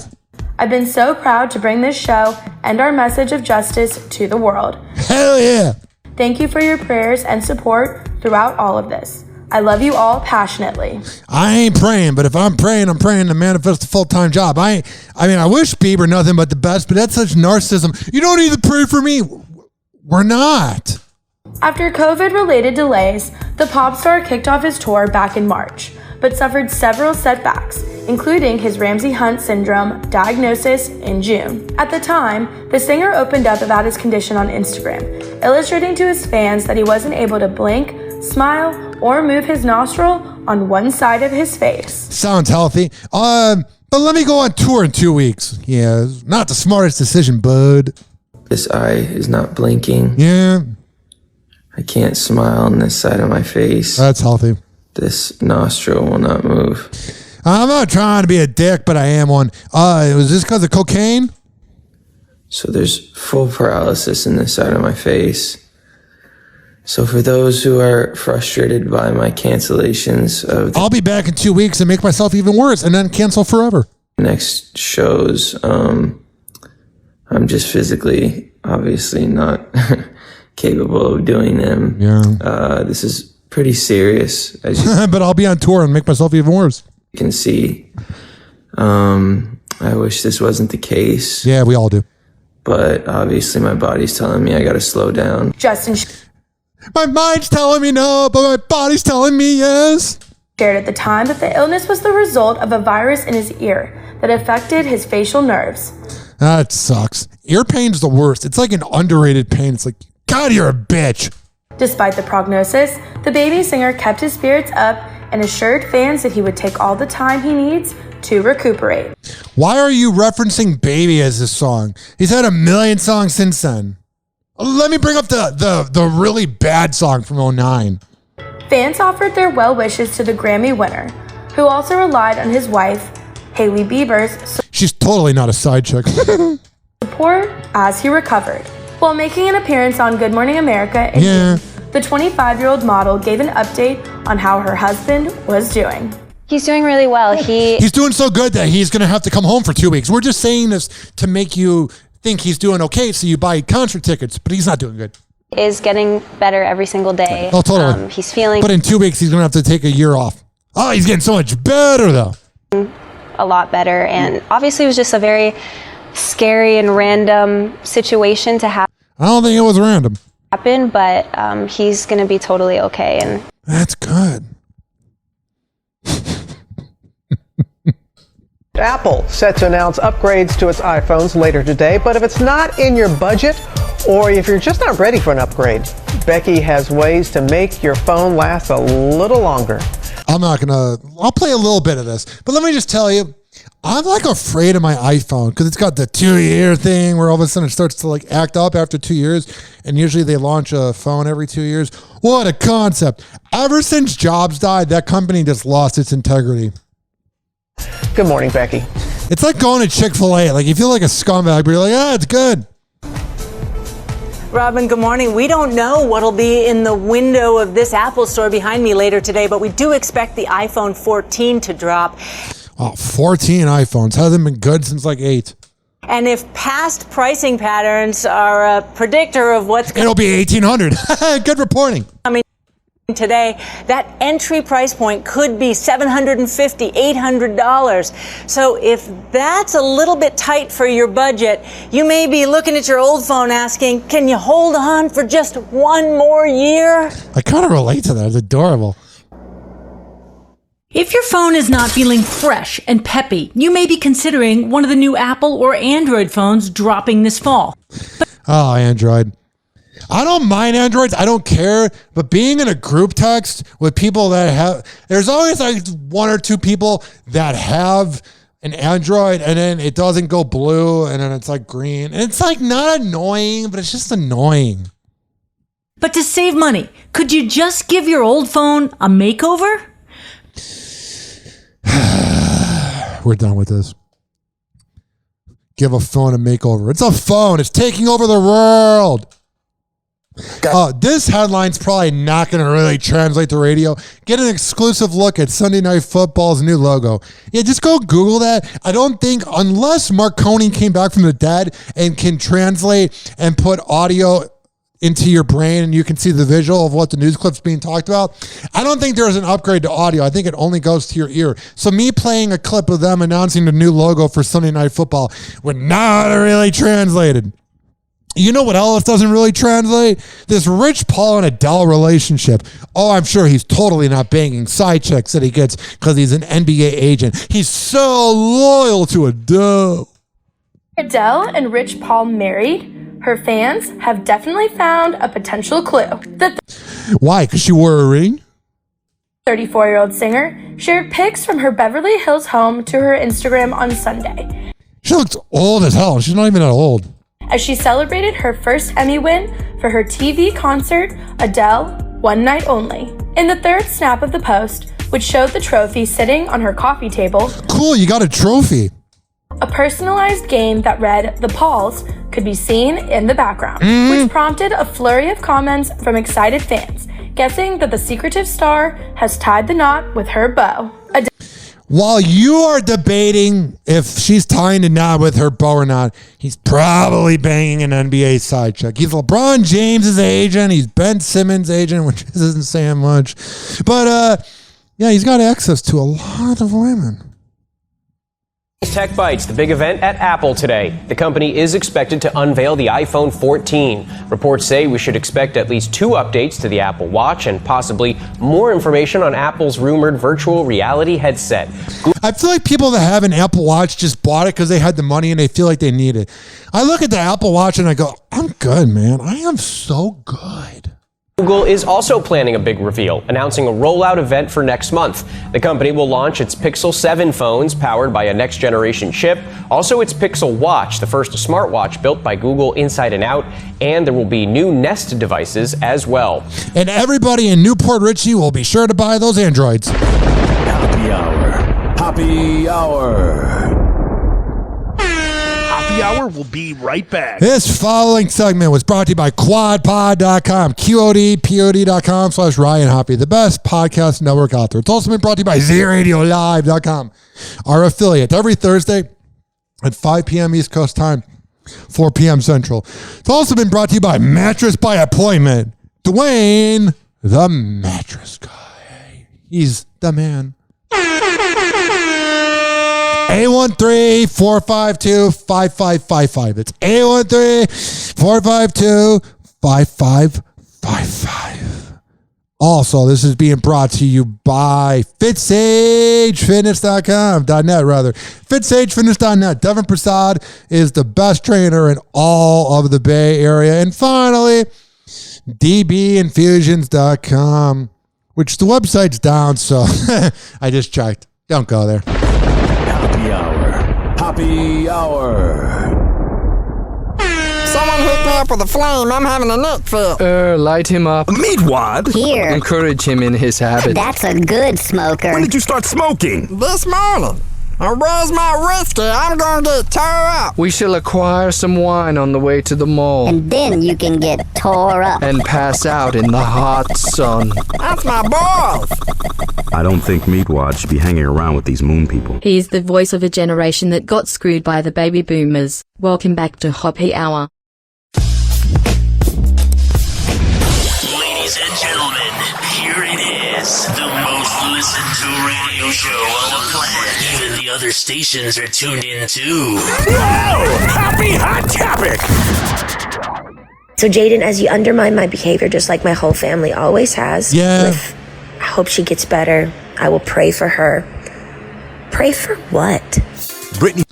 I've been so proud to bring this show and our message of justice to the world. Hell yeah. Thank you for your prayers and support throughout all of this. I love you all passionately. I ain't praying, but if I'm praying to manifest a full-time job. I wish Bieber nothing but the best, but that's such narcissism. You don't need to pray for me. We're not. After COVID-related delays, the pop star kicked off his tour back in March, but suffered several setbacks, including his Ramsay Hunt syndrome diagnosis in June. At the time, the singer opened up about his condition on Instagram, illustrating to his fans that he wasn't able to blink, smile, or move his nostril on one side of his face. Sounds healthy. But let me go on tour in 2 weeks. Yeah, not the smartest decision, bud. This eye is not blinking. Yeah. I can't smile on this side of my face. That's healthy. This nostril will not move. I'm not trying to be a dick, but I am one. Was this because of cocaine? So there's full paralysis in this side of my face. So for those who are frustrated by my cancellations of I'll be back in 2 weeks and make myself even worse and then cancel forever. Next shows, I'm just physically, obviously not capable of doing them. Yeah. This is pretty serious. As you but I'll be on tour and make myself even worse. Can see. I wish this wasn't the case. Yeah, we all do. But obviously my body's telling me I gotta slow down. Justin my mind's telling me no, but my body's telling me yes. Shared at the time that the illness was the result of a virus in his ear that affected his facial nerves. That sucks. Ear pain's the worst. It's like an underrated pain. It's like, God, you're a bitch. Despite the prognosis, the baby singer kept his spirits up and assured fans that he would take all the time he needs to recuperate. Why are you referencing Baby as this song? He's had a million songs since then. Let me bring up the really bad song from 2009. Fans offered their well wishes to the Grammy winner, who also relied on his wife, Hailey Bieber's She's totally not a side chick. support as he recovered. While making an appearance on Good Morning America in June, the 25-year-old model gave an update on how her husband was doing. He's doing really well. He's doing so good that he's going to have to come home for 2 weeks. We're just saying this to make you think he's doing okay, so you buy concert tickets, but he's not doing good. Is getting better every single day. Oh, totally. He's feeling... But in 2 weeks, he's going to have to take a year off. Oh, he's getting so much better, though. A lot better. And obviously, it was just a very scary and random situation to happen. I don't think it was random. But he's going to be totally okay. And that's good. Apple set to announce upgrades to its iPhones later today, but if it's not in your budget or if you're just not ready for an upgrade, Becky has ways to make your phone last a little longer. I'll play a little bit of this, but let me just tell you, I'm like afraid of my iPhone because it's got the 2-year thing where all of a sudden it starts to like act up after 2 years, and usually they launch a phone every 2 years. What a concept. Ever since Jobs died, that company just lost its integrity. Good morning, Becky. It's like going to Chick-fil-A. Like you feel like a scumbag, but you're like, it's good. Robin, good morning. We don't know what'll be in the window of this Apple store behind me later today, but we do expect the iPhone 14 to drop. Oh, 14 iPhones. Hasn't been good since like 8. And if past pricing patterns are a predictor of what's it'll be $1,800. Good reporting. coming today, that entry price point could be $750, $800. So if that's a little bit tight for your budget, you may be looking at your old phone asking, can you hold on for just one more year? I kind of relate to that. It's adorable. If your phone is not feeling fresh and peppy, you may be considering one of the new Apple or Android phones dropping this fall. Oh, Android. I don't mind Androids. I don't care. But being in a group text with people that have, there's always like 1 or 2 people that have an Android and then it doesn't go blue and then it's like green. And it's like not annoying, but it's just annoying. But to save money, could you just give your old phone a makeover? We're done with this. Give a phone a makeover. It's a phone. It's taking over the world. This headline's probably not going to really translate to radio. Get an exclusive look at Sunday Night Football's new logo. Yeah, just go Google that. I don't think, unless Marconi came back from the dead and can translate and put audio into your brain and you can see the visual of what the news clip's being talked about, I don't think there's an upgrade to audio. I think it only goes to your ear. So me playing a clip of them announcing the new logo for Sunday Night Football would not really translated. You know what else doesn't really translate? This Rich Paul and Adele relationship. Oh, I'm sure he's totally not banging side chicks that he gets because he's an NBA agent. He's so loyal to Adele. Adele and Rich Paul married? Her fans have definitely found a potential clue. Why? Because she wore a ring? 34-year-old singer shared pics from her Beverly Hills home to her Instagram on Sunday. She looks old as hell. She's not even that old. As she celebrated her first Emmy win for her TV concert, Adele, One Night Only. In the third snap of the post, which showed the trophy sitting on her coffee table. Cool, you got a trophy. A personalized game that read The Pauls could be seen in the background, which prompted a flurry of comments from excited fans, guessing that the secretive star has tied the knot with her beau. While you are debating if she's tying the knot with her beau or not, he's probably banging an NBA side chick. He's LeBron James's agent. He's Ben Simmons' agent, which isn't saying much. But, yeah, he's got access to a lot of women. Tech Bites, the big event at Apple today. The company is expected to unveil the iPhone 14. Reports say we should expect at least 2 updates to the Apple Watch and possibly more information on Apple's rumored virtual reality headset. I feel like people that have an Apple Watch just bought it because they had the money and they feel like they need it. I look at the Apple Watch and I go, I'm good, man. I am so good. Google is also planning a big reveal, announcing a rollout event for next month. The company will launch its Pixel 7 phones powered by a next-generation chip, also its Pixel Watch, the first smartwatch built by Google inside and out, and there will be new Nest devices as well. And everybody in Newport Richey will be sure to buy those Androids. Happy Hour. Happy Hour. Happy Hour will be right back. This following segment was brought to you by quadpod.com, QODPOD.com/Ryan Hoppe, the best podcast network out there. It's also been brought to you by ZRadioLive.com, our affiliate, every Thursday at 5 p.m. East Coast time, 4 p.m. Central. It's also been brought to you by Mattress by Appointment. Dwayne, the mattress guy. He's the man. 813-452-5555. It's 813-452-5555. Also, this is being brought to you by FitSageFitness.com.net rather. FitSageFitness.net. Devin Prasad is the best trainer in all of the Bay Area. And finally, DBinfusions.com, which the website's down, so I just checked. Don't go there. Hoppe Hour. Hoppe Hour. Someone hook me up with a flame. I'm having a nut fit. Light him up. Meat what? Here. Encourage him in his habit. That's a good smoker. When did you start smoking? This morning. Where's my whiskey? I'm gonna get tore up. We shall acquire some wine on the way to the mall. And then you can get tore up. And pass out in the hot sun. That's my boss. I don't think Meatwad should be hanging around with these moon people. He's the voice of a generation that got screwed by the baby boomers. Welcome back to Hoppe Hour. Ladies and gentlemen, here it is, the most listened to radio show on the planet. Even the other stations are tuned in too. Whoa! Happy hot topic! So Jaden, as you undermine my behavior just like my whole family always has, I hope she gets better. I will pray for her. Pray for what? Brittany.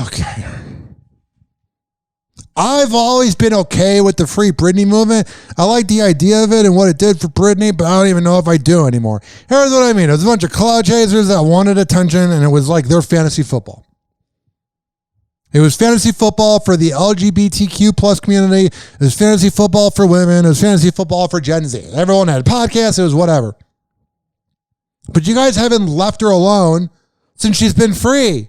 Okay. I've always been okay with the Free Britney movement. I like the idea of it and what it did for Britney, but I don't even know if I do anymore. Here's what I mean. It was a bunch of cloud chasers that wanted attention, and it was like their fantasy football. It was fantasy football for the LGBTQ plus community. It was fantasy football for women. It was fantasy football for Gen Z. Everyone had podcasts. It was whatever. But you guys haven't left her alone since she's been free.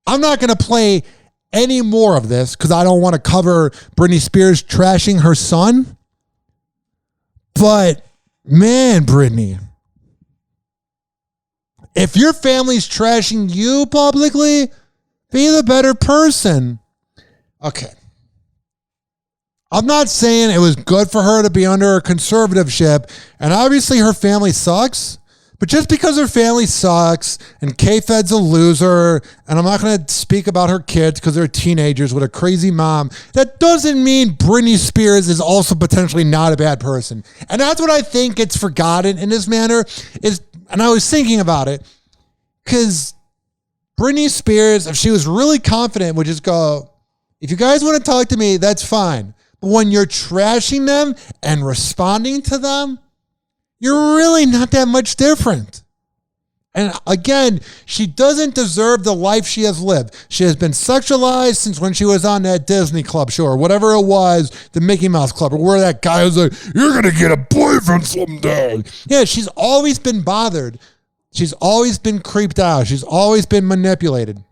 I'm not going to play any more of this because I don't want to cover Britney Spears trashing her son. But man, Britney, if your family's trashing you publicly, be the better person. Okay. I'm not saying it was good for her to be under a conservatorship, and obviously her family sucks. But just because her family sucks and K-Fed's a loser, and I'm not going to speak about her kids because they're teenagers with a crazy mom, that doesn't mean Britney Spears is also potentially not a bad person. And that's what I think gets forgotten in this manner. And I was thinking about it because Britney Spears, if she was really confident, would just go, if you guys want to talk to me, that's fine. But when you're trashing them and responding to them, you're really not that much different. And again, she doesn't deserve the life she has lived. She has been sexualized since when she was on that Disney Club show or whatever it was, the Mickey Mouse Club, or where that guy was like, you're going to get a boyfriend someday. Yeah, she's always been bothered. She's always been creeped out. She's always been manipulated.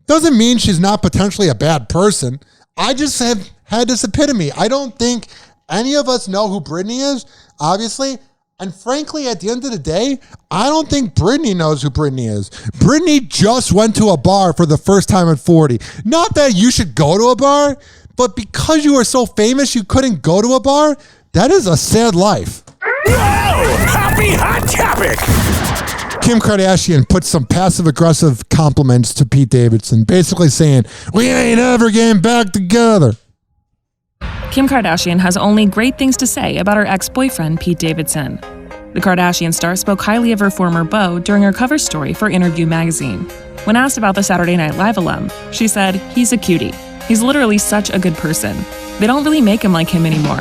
Doesn't mean she's not potentially a bad person. I just have had this epitome. I don't think any of us know who Britney is, obviously. And frankly, at the end of the day, I don't think Britney knows who Britney is. Britney just went to a bar for the first time at 40. Not that you should go to a bar, but because you were so famous you couldn't go to a bar, that is a sad life. Whoa! Happy hot topic! Kim Kardashian put some passive-aggressive compliments to Pete Davidson, basically saying, we ain't ever getting back together. Kim Kardashian has only great things to say about her ex-boyfriend, Pete Davidson. The Kardashian star spoke highly of her former beau during her cover story for Interview magazine. When asked about the Saturday Night Live alum, she said, he's a cutie. He's literally such a good person. They don't really make him like him anymore.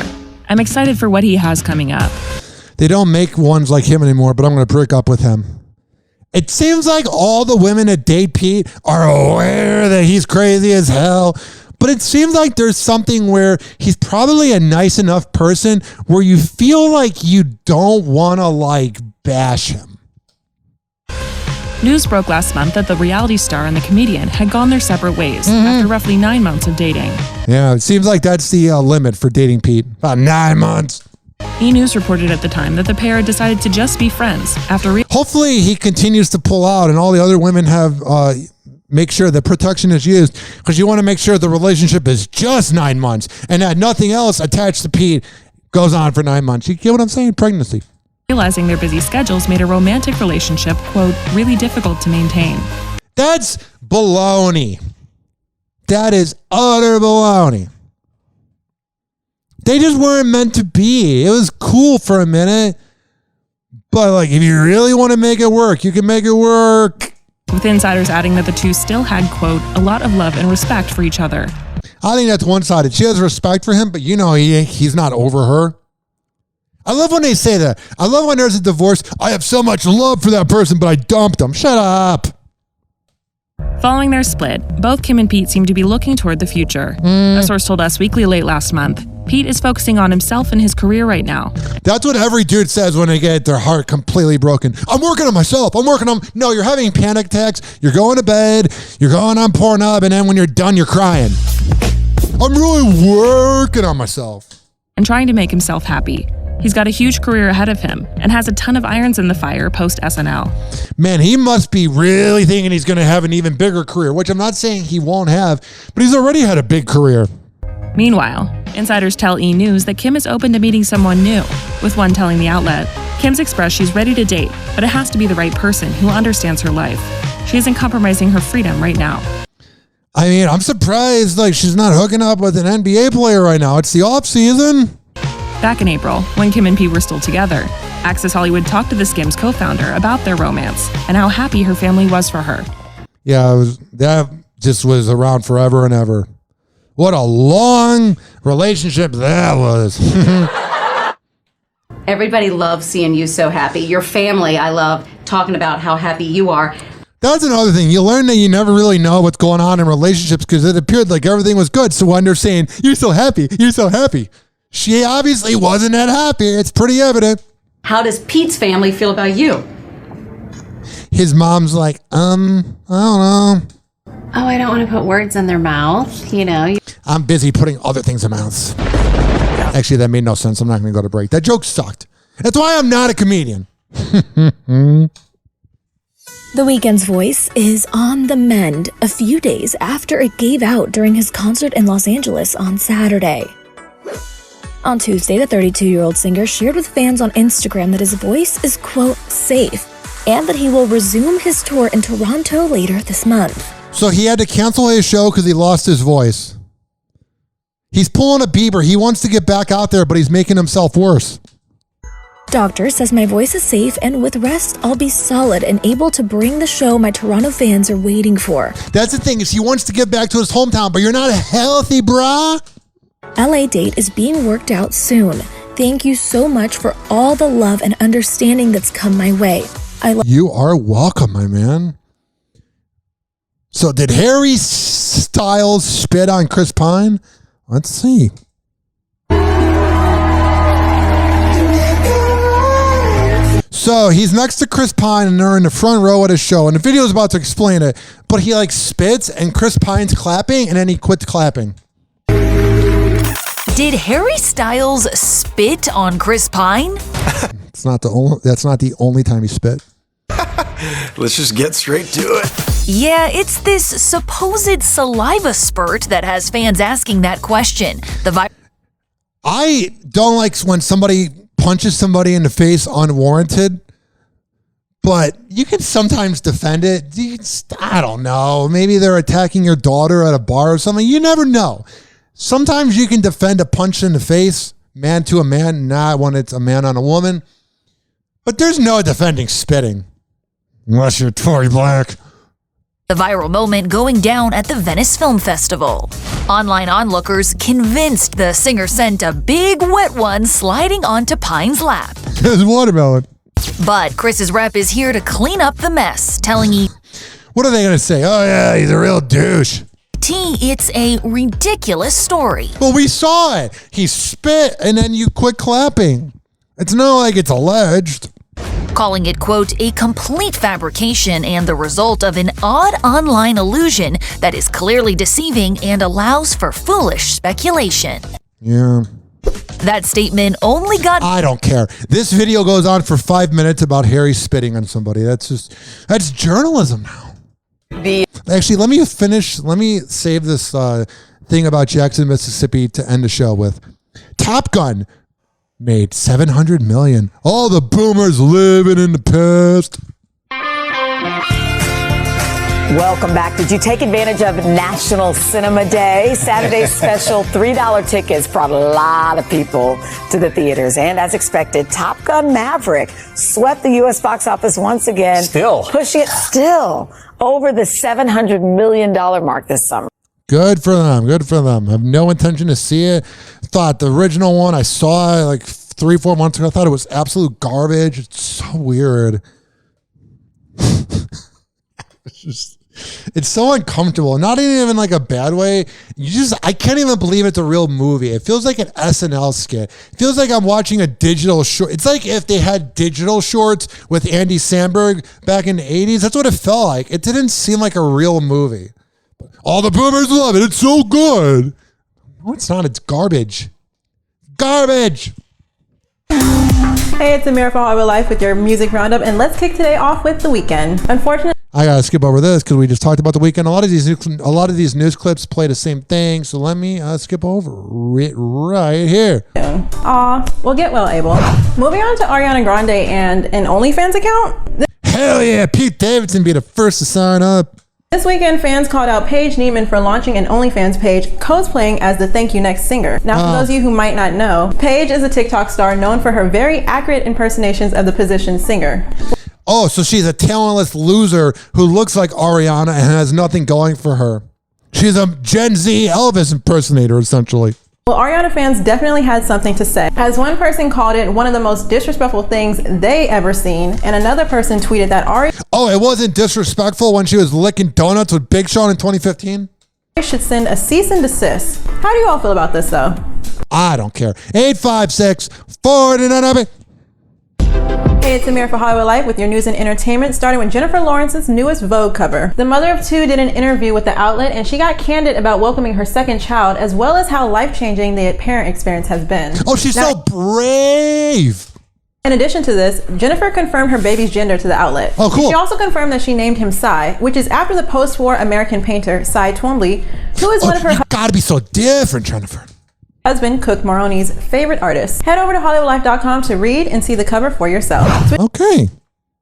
I'm excited for what he has coming up. They don't make ones like him anymore, but I'm going to break up with him. It seems like all the women that date Pete are aware that he's crazy as hell. But it seems like there's something where he's probably a nice enough person where you feel like you don't want to bash him. News broke last month that the reality star and the comedian had gone their separate ways after roughly 9 months of dating. Yeah, it seems like that's the limit for dating Pete. About 9 months. E! News reported at the time that the pair had decided to just be friends after... Hopefully he continues to pull out and all the other women have... make sure that protection is used because you want to make sure the relationship is just 9 months and that nothing else attached to Pete goes on for 9 months. You get what I'm saying? Pregnancy. Realizing their busy schedules made a romantic relationship, quote, really difficult to maintain. That's baloney. That is utter baloney. They just weren't meant to be. It was cool for a minute. But like, if you really want to make it work, you can make it work. With insiders adding that the two still had, quote, a lot of love and respect for each other. I think that's one-sided. She has respect for him, but you know he's not over her. I love when they say that. I love when there's a divorce. I have so much love for that person, but I dumped him. Shut up. Following their split, both Kim and Pete seem to be looking toward the future. A source told Us Weekly late last month, Pete is focusing on himself and his career right now. That's what every dude says when they get their heart completely broken. I'm working on myself. No, you're having panic attacks. You're going to bed. You're going on Pornhub. And then when you're done, you're crying. I'm really working on myself. And trying to make himself happy. He's got a huge career ahead of him and has a ton of irons in the fire post SNL. Man, he must be really thinking he's going to have an even bigger career, which I'm not saying he won't have, but he's already had a big career. Meanwhile, insiders tell E! News that Kim is open to meeting someone new, with one telling the outlet, Kim's expressed she's ready to date, but it has to be the right person who understands her life. She isn't compromising her freedom right now. I mean, I'm surprised she's not hooking up with an NBA player right now. It's the off season. Back in April, when Kim and Pete were still together, Access Hollywood talked to the Skims co-founder about their romance and how happy her family was for her. Yeah, that just was around forever and ever. What a long relationship that was. Everybody loves seeing you so happy. Your family, I love talking about how happy you are. That's another thing. You learn that you never really know what's going on in relationships because it appeared like everything was good. So when they're saying, you're so happy, she obviously wasn't that happy. It's pretty evident. How does Pete's family feel about you? His mom's like, I don't know. Oh, I don't want to put words in their mouth, you know. I'm busy putting other things in mouths. Actually, that made no sense. I'm not going to go to break. That joke sucked. That's why I'm not a comedian. The Weeknd's voice is on the mend a few days after it gave out during his concert in Los Angeles on Saturday. On Tuesday, the 32-year-old singer shared with fans on Instagram that his voice is, quote, safe, and that he will resume his tour in Toronto later this month. So he had to cancel his show because he lost his voice. He's pulling a Bieber. He wants to get back out there, but he's making himself worse. Doctor says my voice is safe, and with rest, I'll be solid and able to bring the show my Toronto fans are waiting for. That's the thing, is he wants to get back to his hometown, but you're not healthy, brah. LA date is being worked out soon. Thank you so much for all the love and understanding that's come my way. You are welcome, my man. So did Harry Styles spit on Chris Pine? Let's see. So he's next to Chris Pine and they're in the front row at a show and the video is about to explain it, but he spits and Chris Pine's clapping and then he quits clapping. Did Harry Styles spit on Chris Pine? That's not the only time he spit. Let's just get straight to it. Yeah, it's this supposed saliva spurt that has fans asking that question. I don't like when somebody punches somebody in the face unwarranted, but you can sometimes defend it. I don't know. Maybe they're attacking your daughter at a bar or something. You never know. Sometimes you can defend a punch in the face, man to a man, not when it's a man on a woman. But there's no defending spitting. Unless you're Tory Black. The viral moment going down at the Venice Film Festival. Online onlookers convinced the singer sent a big wet one sliding onto Pine's lap. It's watermelon. But Chris's rep is here to clean up the mess, telling you... What are they going to say? Oh yeah, he's a real douche. It's a ridiculous story. Well, we saw it. He spit and then you quit clapping. It's not like it's alleged. Calling it, quote, a complete fabrication and the result of an odd online illusion that is clearly deceiving and allows for foolish speculation. Yeah. That statement only got... I don't care. This video goes on for 5 minutes about Harry spitting on somebody. That's journalism now. Actually, let me save this thing about Jackson, Mississippi to end the show with. Top Gun made $700 million. All the boomers living in the past. Welcome back. Did you take advantage of National Cinema Day? Saturday's special $3 tickets brought a lot of people to the theaters. And as expected, Top Gun Maverick swept the U.S. box office once again. Pushing it over the $700 million mark this summer. Good for them. Good for them. I have no intention to see it. Thought the original one, I saw it like 3-4 months ago. I thought it was absolute garbage. It's so weird. It's so uncomfortable. Not even like a bad way. I can't even believe it's a real movie. It feels like an SNL skit. It feels like I'm watching a digital short. It's like if they had digital shorts with Andy Samberg back in the 80s. That's what it felt like. It didn't seem like a real movie. All the boomers love it. It's so good. No, it's not. It's garbage. Garbage. Hey, it's Amira for Hoppe Life with your music roundup, and let's kick today off with The Weeknd. Unfortunately, I gotta skip over this because we just talked about The Weeknd. A lot of these news clips play the same thing, so let me skip over it right here. Well, get well, Abel. Moving on to Ariana Grande and an OnlyFans account. Hell yeah, Pete Davidson be the first to sign up. This weekend, fans called out Paige Neiman for launching an OnlyFans page cosplaying as the Thank You Next singer. Now, for those of you who might not know, Paige is a TikTok star known for her very accurate impersonations of the position singer. Oh, so she's a talentless loser who looks like Ariana and has nothing going for her. She's a Gen Z Elvis impersonator, essentially. Well, Ariana fans definitely had something to say, as one person called it one of the most disrespectful things they ever seen, and another person tweeted that Oh, it wasn't disrespectful when she was licking donuts with Big Sean in 2015? Should send a cease and desist. How do you all feel about this, though? I don't care. 856-49. Hey, it's Amir for Hollywood Life with your news and entertainment, starting with Jennifer Lawrence's newest Vogue cover. The mother of two did an interview with the outlet, and she got candid about welcoming her second child, as well as how life-changing the parent experience has been. Oh, she's so brave! In addition to this, Jennifer confirmed her baby's gender to the outlet. Oh, cool. She also confirmed that she named him Cy, which is after the post-war American painter Cy Twombly, who is one of her... You gotta be so different, Jennifer. Husband, Cook Maroney's favorite artist. Head over to HollywoodLife.com to read and see the cover for yourself. Okay.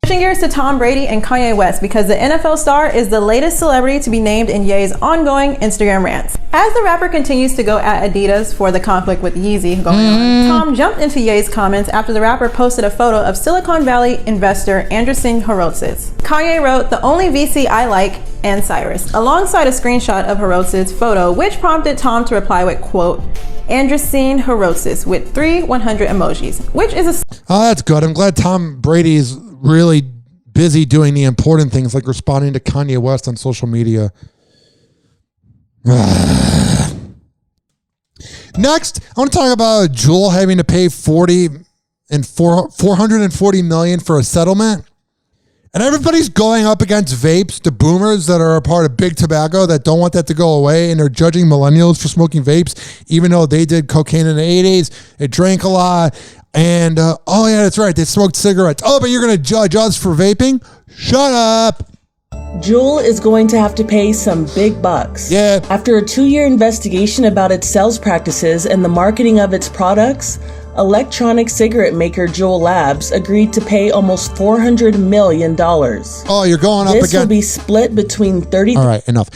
Switching gears to Tom Brady and Kanye West, because the NFL star is the latest celebrity to be named in Ye's ongoing Instagram rants. As the rapper continues to go at Adidas for the conflict with Yeezy going on, Tom jumped into Ye's comments after the rapper posted a photo of Silicon Valley investor Andreessen Horowitz. Kanye wrote, "The only VC I like, and Cyrus," alongside a screenshot of Horowitz's photo, which prompted Tom to reply with, quote, "Andreessen Horowitz" with 3 100 emojis, which is a... Oh, that's good. I'm glad Tom Brady's really busy doing the important things like responding to Kanye West on social media. Next, I want to talk about Juul having to pay $440 million for a settlement. And everybody's going up against vapes, the boomers that are a part of big tobacco that don't want that to go away, and they're judging millennials for smoking vapes, even though they did cocaine in the 80s, they drank a lot, and oh yeah, that's right, they smoked cigarettes. Oh, but you're going to judge us for vaping? Shut up. Juul is going to have to pay some big bucks. Yeah. After a 2-year investigation about its sales practices and the marketing of its products, electronic cigarette maker Juul Labs agreed to pay almost $400 million. Oh, you're going up against... This will be split between 30... All right, enough.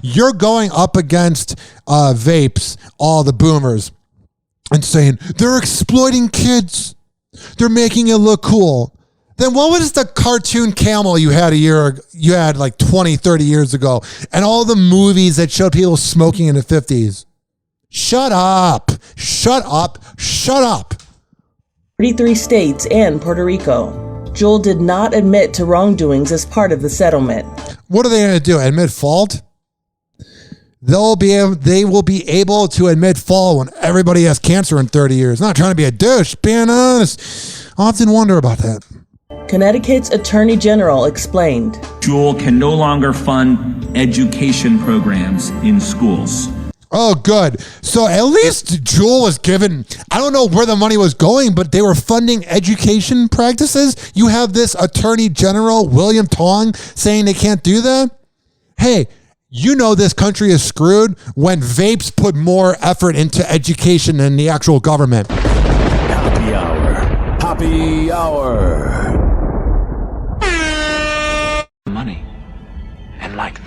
You're going up against vapes, all the boomers, and saying, they're exploiting kids. They're making it look cool. Then what was the cartoon camel you had like 20, 30 years ago? And all the movies that showed people smoking in the 50s? Shut up. Shut up. Shut up. 33 states and Puerto Rico. Juul did not admit to wrongdoings as part of the settlement. What are they going to do? Admit fault? They will be able to admit fault when everybody has cancer in 30 years. Not trying to be a douche, being honest. I often wonder about that. Connecticut's Attorney General explained. Juul can no longer fund education programs in schools. Oh, good. So at least Juul was given, I don't know where the money was going, but they were funding education practices. You have this Attorney General, William Tong, saying they can't do that? Hey, you know this country is screwed when vapes put more effort into education than the actual government. Hoppe Hour. Hoppe Hour. Money. And like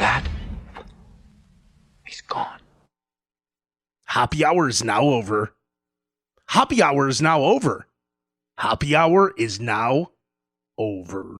Hoppe Hour is now over. Hoppe Hour is now over. Hoppe Hour is now over.